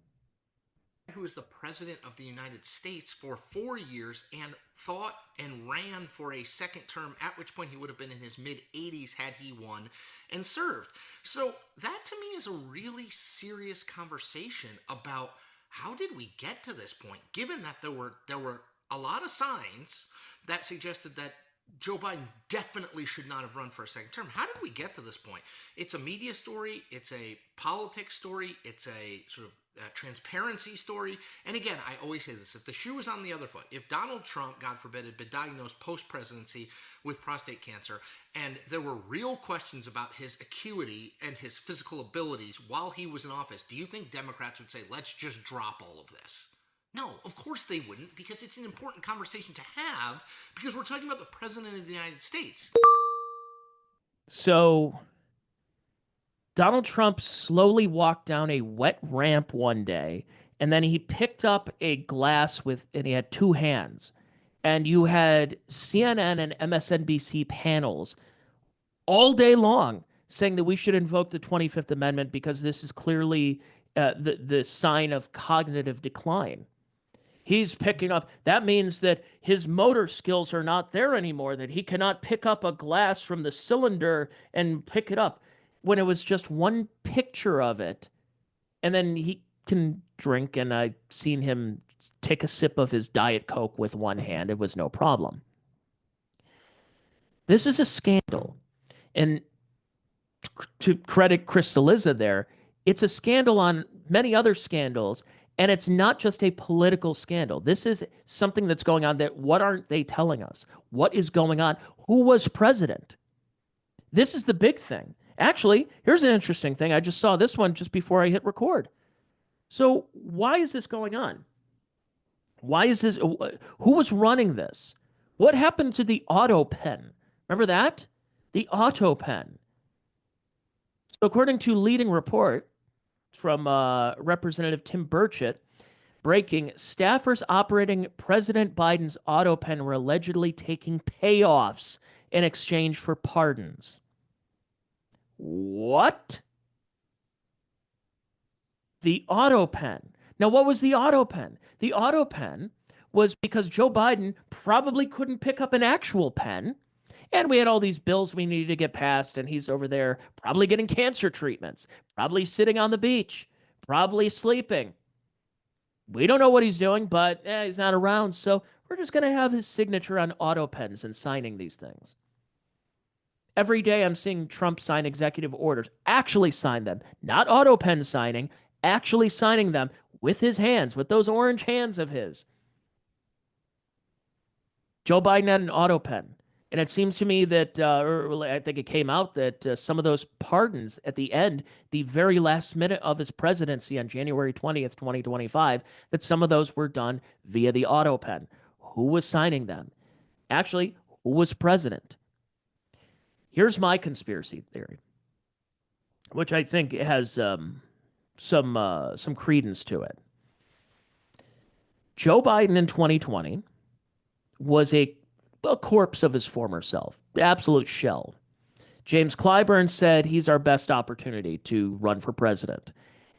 Who was the president of the United States for 4 years and thought and ran for a second term, at which point he would have been in his mid-80s had he won and served. So that to me is a really serious conversation about how did we get to this point, given that there were a lot of signs that suggested that Joe Biden definitely should not have run for a second term. How did we get to this point? It's a media story. It's a politics story. It's a sort of transparency story. And again, I always say this, if the shoe was on the other foot, if Donald Trump, God forbid, had been diagnosed post-presidency with prostate cancer, and there were real questions about his acuity and his physical abilities while he was in office, do you think Democrats would say, let's just drop all of this? No, of course they wouldn't, because it's an important conversation to have, because we're talking about the President of the United States. So Donald Trump slowly walked down a wet ramp one day, and then he picked up a glass and he had two hands. And you had CNN and MSNBC panels all day long saying that we should invoke the 25th Amendment because this is clearly the sign of cognitive decline. He's picking up. That means that his motor skills are not there anymore, that he cannot pick up a glass from the cylinder and pick it up, when it was just one picture of it. And then he can drink, and I've seen him take a sip of his Diet Coke with one hand. It was no problem. This is a scandal. And to credit Chris Cillizza there, it's a scandal on many other scandals. And it's not just a political scandal. This is something that's going on that what aren't they telling us? What is going on? Who was president? This is the big thing. Actually, here's an interesting thing. I just saw this one just before I hit record. So why is this going on? Why is this? Who was running this? What happened to the auto pen? Remember that? The auto pen. So according to leading report from Representative Tim Burchett, breaking, staffers operating President Biden's auto pen were allegedly taking payoffs in exchange for pardons. What? The auto pen. Now, what was the auto pen? The auto pen was because Joe Biden probably couldn't pick up an actual pen, and we had all these bills we needed to get passed, and he's over there probably getting cancer treatments, probably sitting on the beach, probably sleeping. We don't know what he's doing, but he's not around, so we're just going to have his signature on auto pens and signing these things. Every day I'm seeing Trump sign executive orders, actually sign them, not auto pen signing, actually signing them with his hands, with those orange hands of his. Joe Biden had an auto pen. And it seems to me that, or I think it came out that some of those pardons at the end, the very last minute of his presidency on January 20th, 2025, that some of those were done via the auto pen. Who was signing them? Actually, who was president? Here's my conspiracy theory, which I think has some credence to it. Joe Biden in 2020 was a corpse of his former self, the absolute shell. James Clyburn said he's our best opportunity to run for president.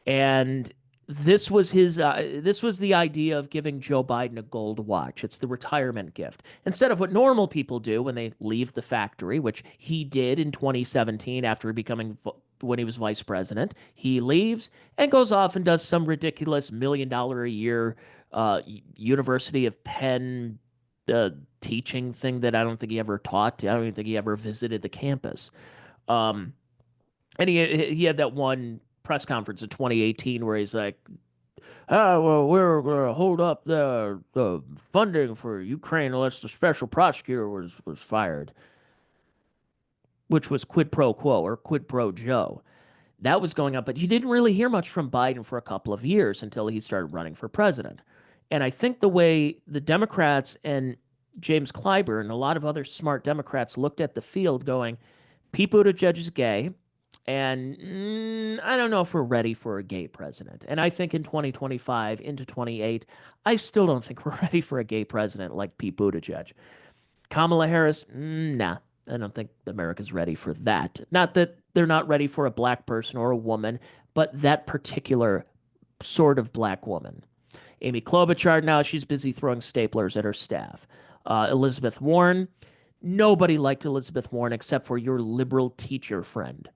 And this was the idea of giving Joe Biden a gold watch. It's the retirement gift. Instead of what normal people do when they leave the factory, which he did in 2017 after when he was vice president, he leaves and goes off and does some ridiculous $1 million a year University of Penn teaching thing that I don't think he ever taught. I don't even think he ever visited the campus. And he had that one press conference in 2018 where he's like, well, we're going to hold up the funding for Ukraine unless the special prosecutor was fired, which was quid pro quo or quid pro Joe. That was going up, but you didn't really hear much from Biden for a couple of years until he started running for president. And I think the way the Democrats and James Clyburn and a lot of other smart Democrats looked at the field going, Pete Buttigieg is gay, And I don't know if we're ready for a gay president. And I think in 2025 into 28, I still don't think we're ready for a gay president like Pete Buttigieg. Kamala Harris, nah. I don't think America's ready for that. Not that they're not ready for a black person or a woman, but that particular sort of black woman. Amy Klobuchar, now she's busy throwing staplers at her staff. Elizabeth Warren, nobody liked Elizabeth Warren except for your liberal teacher friend.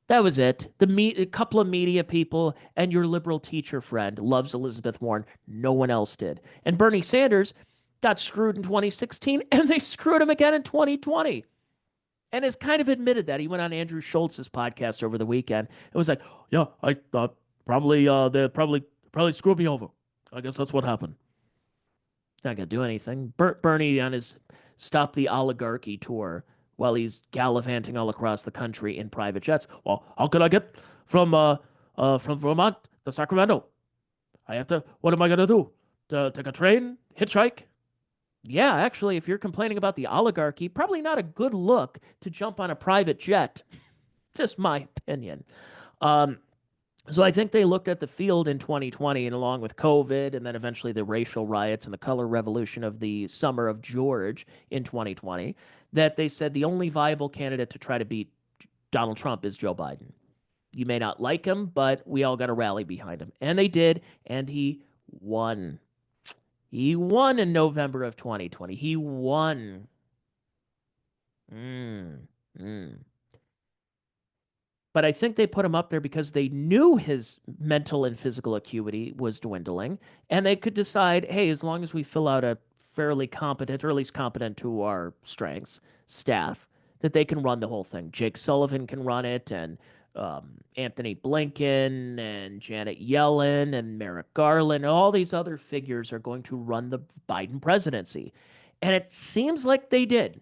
That was it. A couple of media people and your liberal teacher friend loves Elizabeth Warren. No one else did. And Bernie Sanders got screwed in 2016, and they screwed him again in 2020. And has kind of admitted that. He went on Andrew Schultz's podcast over the weekend. It was like, yeah, I thought they probably screwed me over. I guess that's what happened. Not gonna do anything. Bernie on his Stop the Oligarchy tour while he's gallivanting all across the country in private jets. Well, how could I get from Vermont to Sacramento? What am I gonna do? To take a train? Hitchhike? Yeah, actually, if you're complaining about the oligarchy, probably not a good look to jump on a private jet. Just my opinion. So I think they looked at the field in 2020, and along with COVID and then eventually the racial riots and the color revolution of the summer of George in 2020, that they said the only viable candidate to try to beat Donald Trump is Joe Biden. You may not like him, but we all got to rally behind him. And they did, and he won. He won in November of 2020. He won. But I think they put him up there because they knew his mental and physical acuity was dwindling, and they could decide, hey, as long as we fill out a fairly competent, or at least competent to our strengths, staff, that they can run the whole thing. Jake Sullivan can run it, and Anthony Blinken, and Janet Yellen, and Merrick Garland, all these other figures are going to run the Biden presidency. And it seems like they did.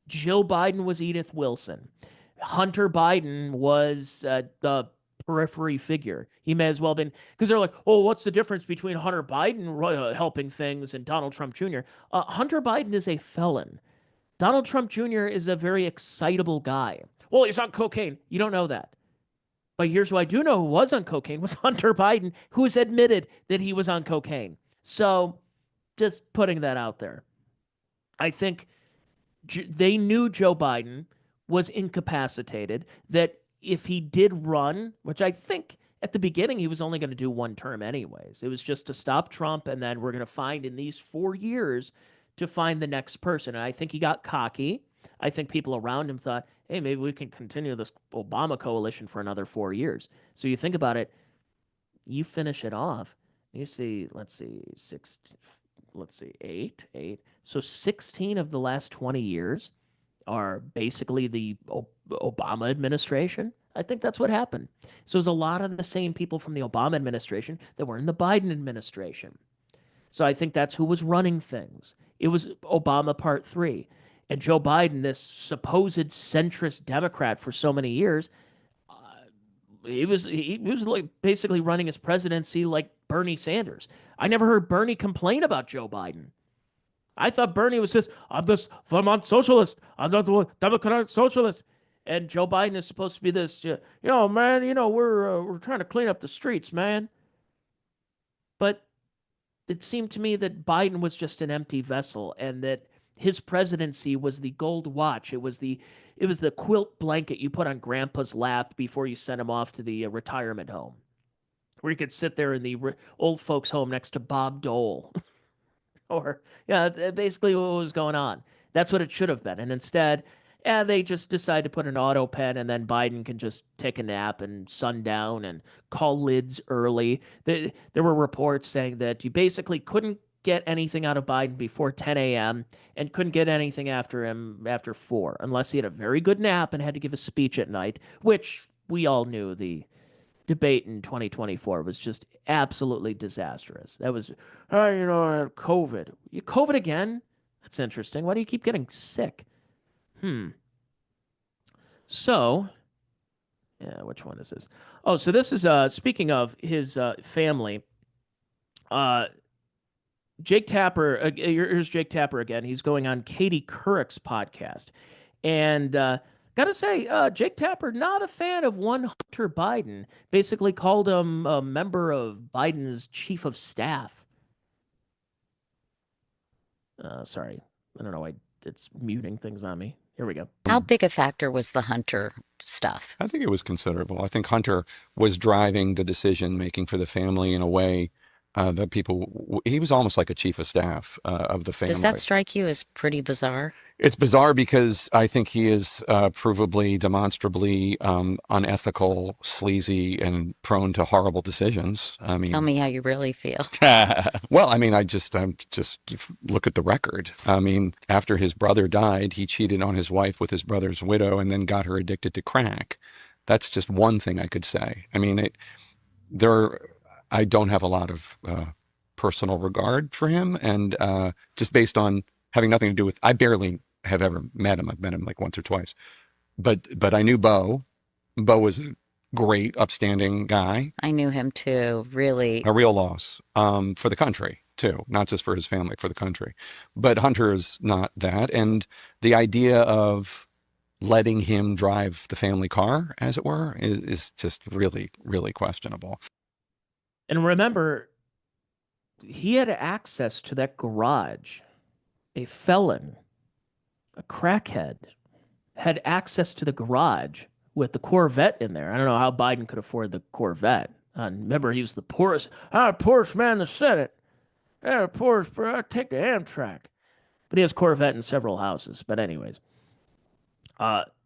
Jill Biden was Edith Wilson. Hunter Biden was the periphery figure. He may as well have been, because they're like, oh, what's the difference between Hunter Biden helping things and Donald Trump Jr.? Hunter Biden is a felon. Donald Trump Jr. is a very excitable guy. Well, he's on cocaine. You don't know that. But here's who I do know who was on cocaine was Hunter Biden, who has admitted that he was on cocaine. So just putting that out there. I think they knew Joe Biden was incapacitated, that if he did run, which I think at the beginning he was only going to do one term anyways. It was just to stop Trump, and then we're going to find in these 4 years to find the next person. And I think he got cocky. I think people around him thought, hey, maybe we can continue this Obama coalition for another 4 years. So you think about it, you finish it off, you see, eight. So 16 of the last 20 years are basically the Obama administration. I think that's what happened. So there's a lot of the same people from the Obama administration that were in the Biden administration. So I think that's who was running things. It was Obama Part 3. And Joe Biden, this supposed centrist Democrat for so many years, he was like basically running his presidency like Bernie Sanders. I never heard Bernie complain about Joe Biden. I thought Bernie was I'm this Vermont socialist. I'm not the Democratic socialist. And Joe Biden is supposed to be this, man, we're trying to clean up the streets, man. But it seemed to me that Biden was just an empty vessel, and that his presidency was the gold watch. It was the quilt blanket you put on grandpa's lap before you sent him off to the retirement home, where you could sit there in the old folks home next to Bob Dole. Or, basically what was going on. That's what it should have been. And instead, they just decide to put an auto pen, and then Biden can just take a nap and sundown and call lids early. There were reports saying that you basically couldn't get anything out of Biden before 10 a.m. and couldn't get anything after him after 4, unless he had a very good nap and had to give a speech at night, which we all knew the debate in 2024 was just absolutely disastrous. That was, COVID. You COVID again? That's interesting. Why do you keep getting sick? So, which one is this? Oh, so this is, speaking of his family, Jake Tapper, here's Jake Tapper again. He's going on Katie Couric's podcast. And Gotta say, Jake Tapper, not a fan of one Hunter Biden. Basically called him a member of Biden's chief of staff. Sorry. I don't know. It's muting things on me. Here we go. How big a factor was the Hunter stuff? I think it was considerable. I think Hunter was driving the decision making for the family in a way that he was almost like a chief of staff of the family. Does that strike you as pretty bizarre? It's bizarre because I think he is provably, demonstrably unethical, sleazy, and prone to horrible decisions. I mean, tell me how you really feel. Well, I mean, I'm just look at the record. I mean, after his brother died, he cheated on his wife with his brother's widow, and then got her addicted to crack. That's just one thing I could say. I mean, I don't have a lot of personal regard for him, and just based on having nothing to do with, I barely have ever met him. I've met him like once or twice, but I knew Bo. Bo was a great, upstanding guy. I knew him too. Really, a real loss for the country too, not just for his family, for the country. But Hunter is not that, and the idea of letting him drive the family car, as it were, is just really, really questionable. And remember, he had access to that garage. A felon, a crackhead, had access to the garage with the Corvette in there. I don't know how Biden could afford the Corvette. Remember, he was the poorest man in the Senate. Yeah, poorest, I'd take the Amtrak. But he has Corvette in several houses. But anyways,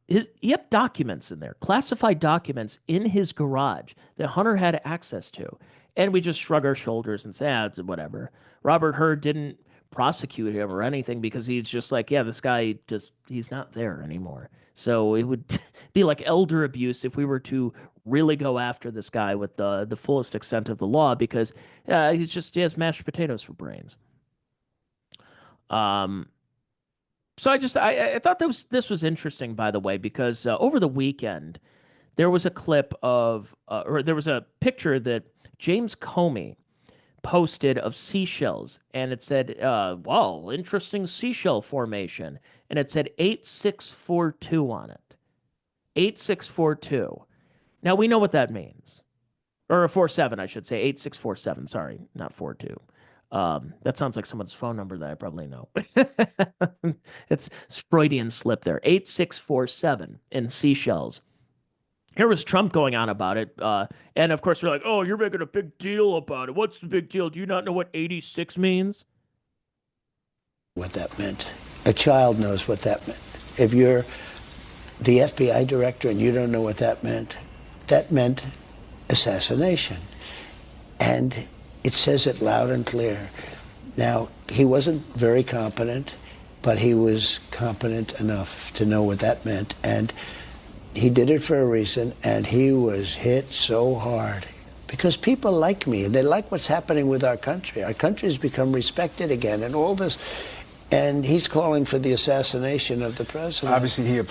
he had documents in there, classified documents in his garage that Hunter had access to. And we just shrug our shoulders and say, it's whatever. Robert Hur didn't prosecute him or anything because he's just like, yeah, this guy he's not there anymore. So it would be like elder abuse if we were to really go after this guy with the fullest extent of the law, because he has mashed potatoes for brains. So I thought this was interesting, by the way, because over the weekend there was a clip of or there was a picture that James Comey posted of seashells, and it said, wow, interesting seashell formation. And it said 8642 on it. 8642. Now, we know what that means. Or 47, I should say. 8647, sorry, not 42. That sounds like someone's phone number that I probably know. It's Freudian slip there. 8647 in seashells. Here was Trump going on about it. And of course, they're like, oh, you're making a big deal about it. What's the big deal? Do you not know what 86 means? What that meant. A child knows what that meant. If you're the FBI director and you don't know what that meant assassination. And it says it loud and clear. Now, he wasn't very competent, but he was competent enough to know what that meant. And he did it for a reason, and he was hit so hard because people like me, and they like what's happening with our country. Our country's become respected again, and all this. And he's calling for the assassination of the president. Obviously,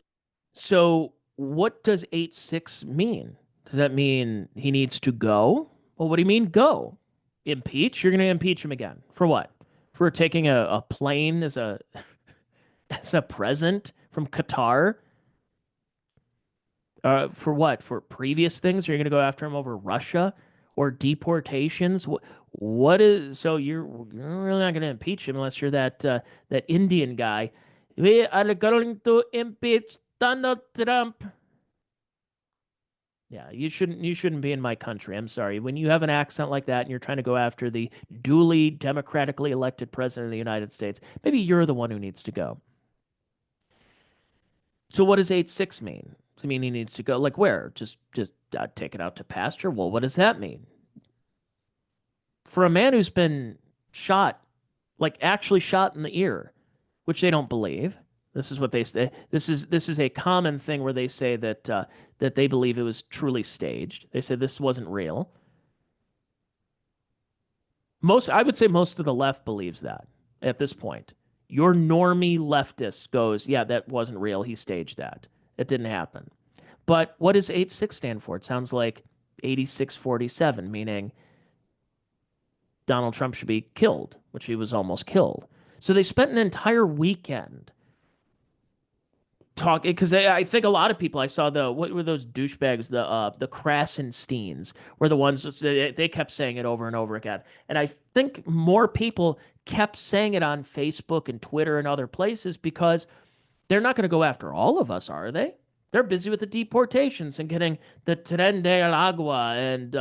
So what does 86 mean? Does that mean he needs to go? Well, what do you mean go? Impeach? You're going to impeach him again. For what? For taking a plane as a present from Qatar? For what? For previous things? You're going to go after him over Russia or deportations? What is? So you're really not going to impeach him unless you're that Indian guy. We are going to impeach Donald Trump. Yeah, you shouldn't be in my country. I'm sorry. When you have an accent like that and you're trying to go after the duly democratically elected president of the United States, maybe you're the one who needs to go. So what does 86 mean? Does it mean he needs to go? Like where? Just take it out to pasture? Well, what does that mean? For a man who's been shot, like actually shot in the ear, which they don't believe. This is what they say. This is a common thing where they say that that they believe it was truly staged. They say this wasn't real. I would say most of the left believes that at this point. Your normie leftist goes, yeah, that wasn't real. He staged that. It didn't happen. But what does 86 stand for? It sounds like 8647, meaning Donald Trump should be killed, which he was almost killed. So they spent an entire weekend talk, because I think a lot of people, I saw what were those douchebags, the Krasensteins were the ones, they kept saying it over and over again. And I think more people kept saying it on Facebook and Twitter and other places because they're not going to go after all of us, are they? They're busy with the deportations and getting the Tren de Agua and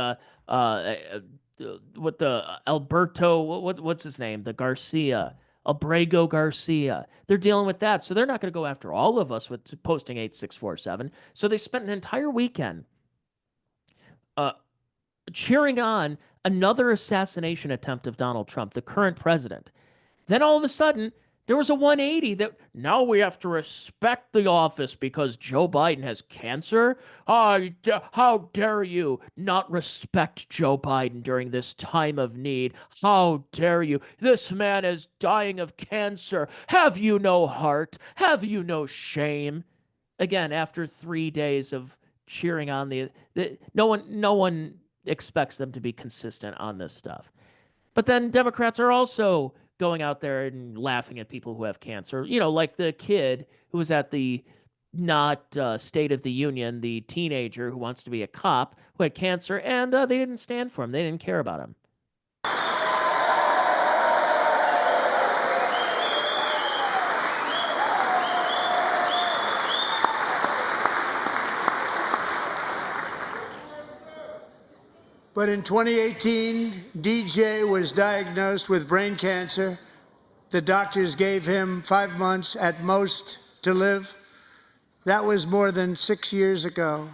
what the Alberto, what's his name? The Garcia, Abrego Garcia. They're dealing with that. So they're not going to go after all of us with posting 8647. So they spent an entire weekend cheering on another assassination attempt of Donald Trump, the current president. Then all of a sudden, there was a 180 that now we have to respect the office because Joe Biden has cancer. How dare you not respect Joe Biden during this time of need? How dare you? This man is dying of cancer. Have you no heart? Have you no shame? Again, after 3 days of cheering on no one expects them to be consistent on this stuff. But then Democrats are also going out there and laughing at people who have cancer. You know, like the kid who was at the State of the Union, the teenager who wants to be a cop who had cancer, and they didn't stand for him. They didn't care about him. But in 2018, DJ was diagnosed with brain cancer. The doctors gave him 5 months at most to live. That was more than 6 years ago.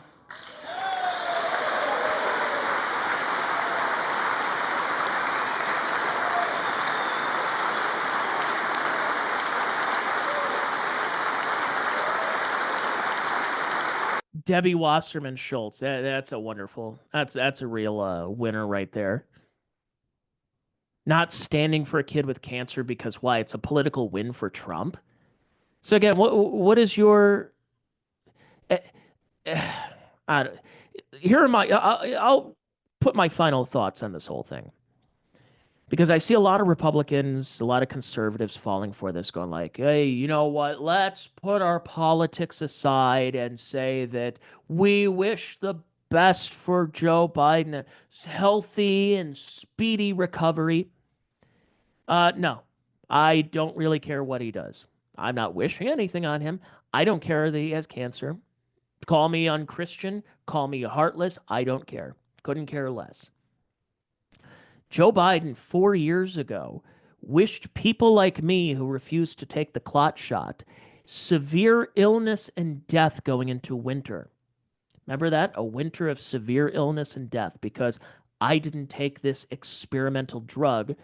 Debbie Wasserman Schultz. That's a wonderful. That's a real winner right there. Not standing for a kid with cancer because why? It's a political win for Trump. So again, what is your? Here are my. I'll put my final thoughts on this whole thing. Because I see a lot of Republicans, a lot of conservatives falling for this, going like, hey, you know what? Let's put our politics aside and say that we wish the best for Joe Biden, a healthy and speedy recovery. No, I don't really care what he does. I'm not wishing anything on him. I don't care that he has cancer. Call me unchristian, call me heartless. I don't care. Couldn't care less. Joe Biden 4 years ago wished people like me who refused to take the clot shot severe illness and death going into winter. Remember that? A winter of severe illness and death because I didn't take this experimental drug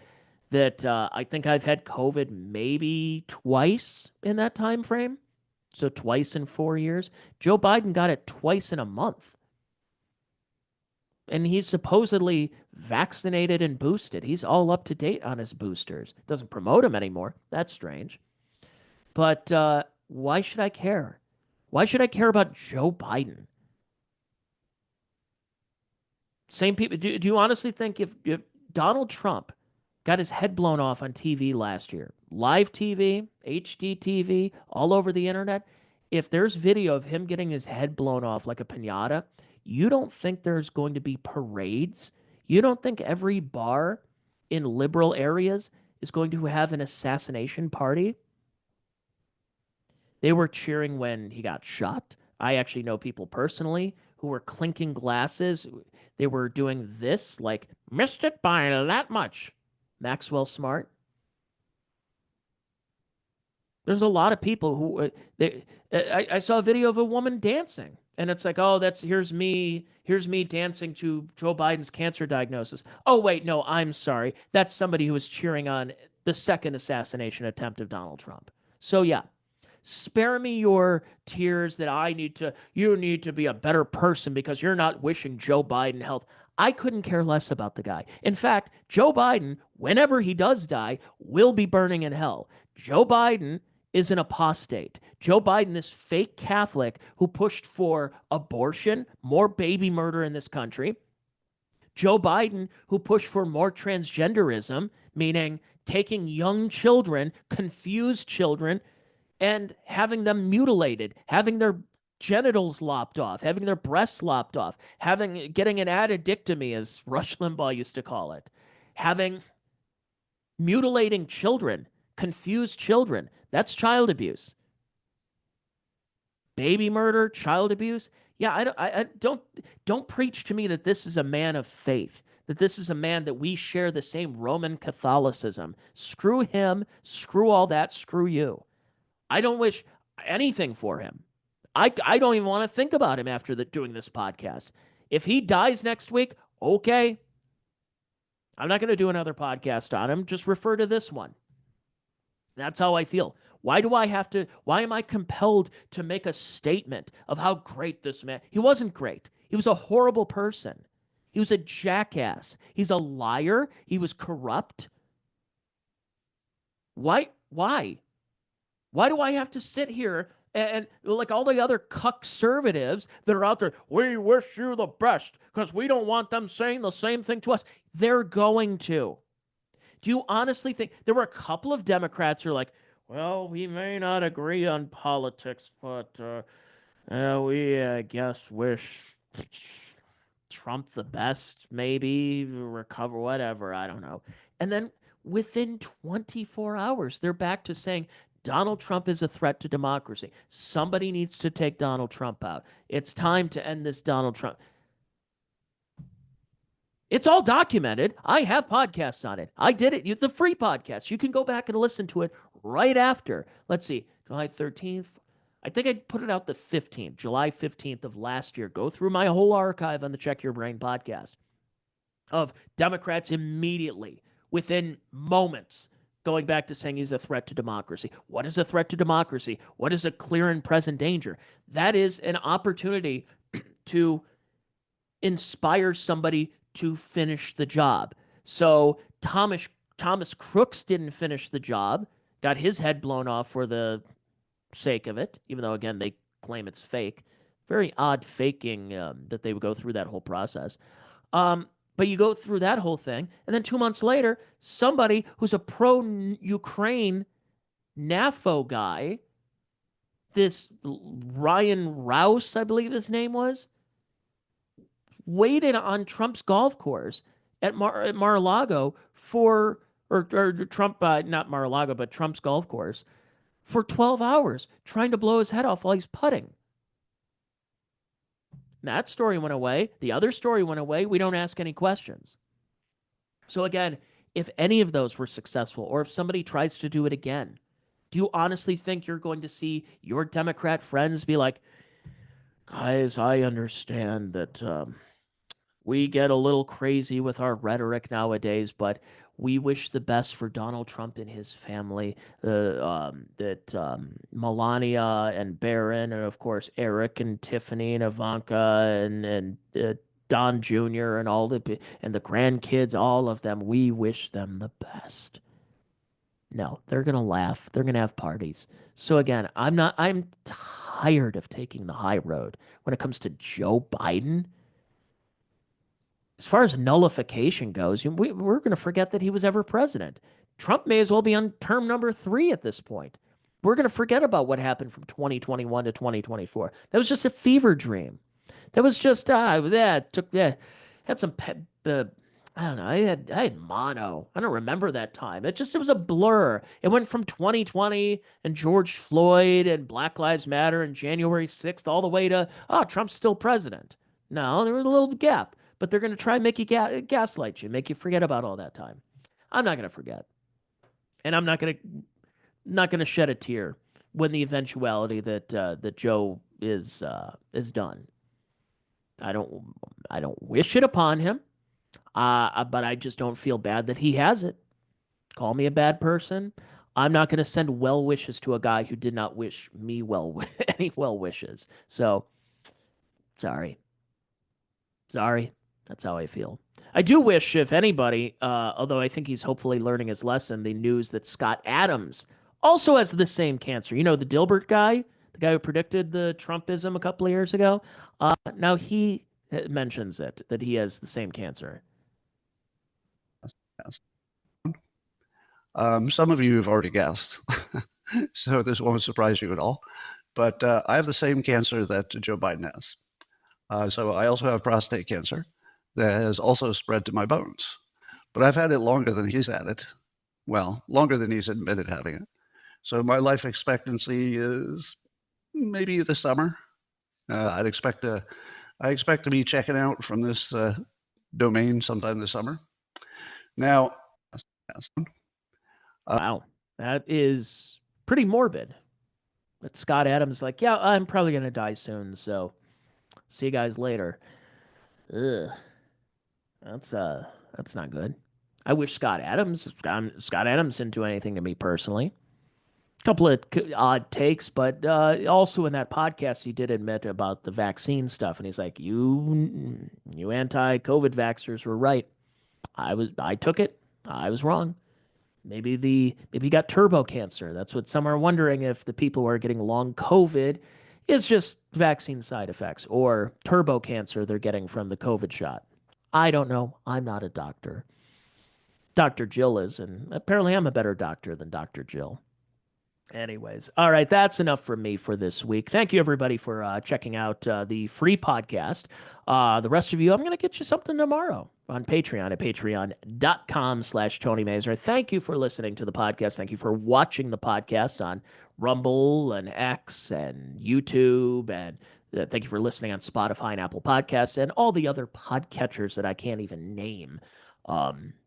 that I think I've had COVID maybe twice in that time frame. So twice in 4 years. Joe Biden got it twice in a month. And he's supposedly vaccinated and boosted. He's all up to date on his boosters. Doesn't promote him anymore. That's strange. But why should I care? Why should I care about Joe Biden? Same people. Do you honestly think if Donald Trump got his head blown off on TV last year, live TV, HD TV, all over the internet, if there's video of him getting his head blown off like a piñata, you don't think there's going to be parades? You don't think every bar in liberal areas is going to have an assassination party? They were cheering when he got shot. I actually know people personally who were clinking glasses. They were doing this, like, missed it by that much. Maxwell Smart. There's a lot of people who I saw a video of a woman dancing, and it's like, oh, here's me dancing to Joe Biden's cancer diagnosis. Oh wait, no, I'm sorry, that's somebody who was cheering on the second assassination attempt of Donald Trump. So yeah, spare me your tears that you need to be a better person because you're not wishing Joe Biden health. I couldn't care less about the guy. In fact, Joe Biden, whenever he does die, will be burning in hell. Joe Biden is an apostate. Joe Biden, this fake Catholic who pushed for abortion, more baby murder in this country. Joe Biden, who pushed for more transgenderism, meaning taking young children, confused children, and having them mutilated, having their genitals lopped off, having their breasts lopped off, getting an addictomy, as Rush Limbaugh used to call it, mutilating children, confused children. That's child abuse. Baby murder, child abuse. Yeah, I don't preach to me that this is a man of faith, that this is a man that we share the same Roman Catholicism. Screw him, screw all that, screw you. I don't wish anything for him. I don't even want to think about him after doing this podcast. If he dies next week, okay. I'm not going to do another podcast on him. Just refer to this one. That's how I feel. Why am I compelled to make a statement of how great this man? He wasn't great. He was a horrible person. He was a jackass. He's a liar. He was corrupt. Why? Why do I have to sit here and like all the other conservatives that are out there, we wish you the best because we don't want them saying the same thing to us. They're going to. Do you honestly think there were a couple of Democrats who are like, well, we may not agree on politics, but we guess wish Trump the best, maybe recover, whatever, I don't know. And then within 24 hours, they're back to saying Donald Trump is a threat to democracy. Somebody needs to take Donald Trump out. It's time to end this Donald Trump. It's all documented. I have podcasts on it. I did it. The free podcast. You can go back and listen to it right after. Let's see. July 13th. I think I put it out the 15th, July 15th of last year. Go through my whole archive on the Check Your Brain podcast of Democrats immediately, within moments, going back to saying he's a threat to democracy. What is a threat to democracy? What is a clear and present danger? That is an opportunity to inspire somebody to finish the job. So Thomas Crooks didn't finish the job, got his head blown off for the sake of it, even though, again, they claim it's fake. Very odd faking that they would go through that whole process. But you go through that whole thing, and then 2 months later, somebody who's a pro-Ukraine NAFO guy, this Ryan Rouse, I believe his name was, waited on Trump's golf course at Mar-a-Lago for, or Trump, not Mar-a-Lago, but Trump's golf course for 12 hours, trying to blow his head off while he's putting. That story went away. The other story went away. We don't ask any questions. So again, if any of those were successful, or if somebody tries to do it again, do you honestly think you're going to see your Democrat friends be like, guys, I understand that we get a little crazy with our rhetoric nowadays, but we wish the best for Donald Trump and his family, that Melania and Barron, and of course Eric and Tiffany and Ivanka and Don Jr. and all the grandkids, all of them, we wish them the best. No, they're going to laugh. They're going to have parties. So again, I'm tired of taking the high road when it comes to Joe Biden. As far as nullification goes, we're going to forget that he was ever president. Trump may as well be on term number 3 at this point. We're going to forget about what happened from 2021 to 2024. That was just a fever dream. That was just, had some, I don't know, I had mono. I don't remember that time. It was a blur. It went from 2020 and George Floyd and Black Lives Matter and January 6th all the way to, Trump's still president. No, there was a little gap. But they're going to try and make you gaslight you, make you forget about all that time. I'm not going to forget. And I'm not going to shed a tear when the eventuality that Joe is done. I don't wish it upon him. But I just don't feel bad that he has it. Call me a bad person. I'm not going to send well wishes to a guy who did not wish me any well wishes. So, sorry. That's how I feel. I do wish, if anybody, although I think he's hopefully learning his lesson, the news that Scott Adams also has the same cancer. You know, the Dilbert guy, the guy who predicted the Trumpism a couple of years ago. Now he mentions that he has the same cancer. Some of you have already guessed. so this won't surprise you at all. But I have the same cancer that Joe Biden has. So I also have prostate cancer that has also spread to my bones. But I've had it longer than he's had it. Well, longer than he's admitted having it. So my life expectancy is maybe the summer. I expect to be checking out from this domain sometime this summer. Now, wow, that is pretty morbid. But Scott Adams is like, yeah, I'm probably going to die soon, so see you guys later. Ugh. That's not good. I wish Scott Adams didn't do anything to me personally. A couple of odd takes, but also in that podcast he did admit about the vaccine stuff, and he's like, you anti-COVID vaxxers were right. I took it. I was wrong. Maybe you got turbo cancer. That's what some are wondering, if the people who are getting long COVID is just vaccine side effects, or turbo cancer they're getting from the COVID shot. I don't know. I'm not a doctor. Dr. Jill is, and apparently I'm a better doctor than Dr. Jill. Anyways, all right, that's enough for me for this week. Thank you, everybody, for checking out the free podcast. The rest of you, I'm going to get you something tomorrow on Patreon at patreon.com/Tony Mazur. Thank you for listening to the podcast. Thank you for watching the podcast on Rumble and X and YouTube. And thank you for listening on Spotify and Apple Podcasts and all the other podcatchers that I can't even name.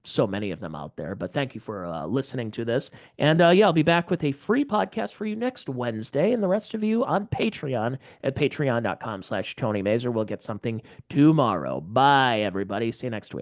So many of them out there, but thank you for listening to this. And yeah, I'll be back with a free podcast for you next Wednesday, and the rest of you on Patreon at patreon.com/Tony Mazur. We'll get something tomorrow. Bye, everybody. See you next week.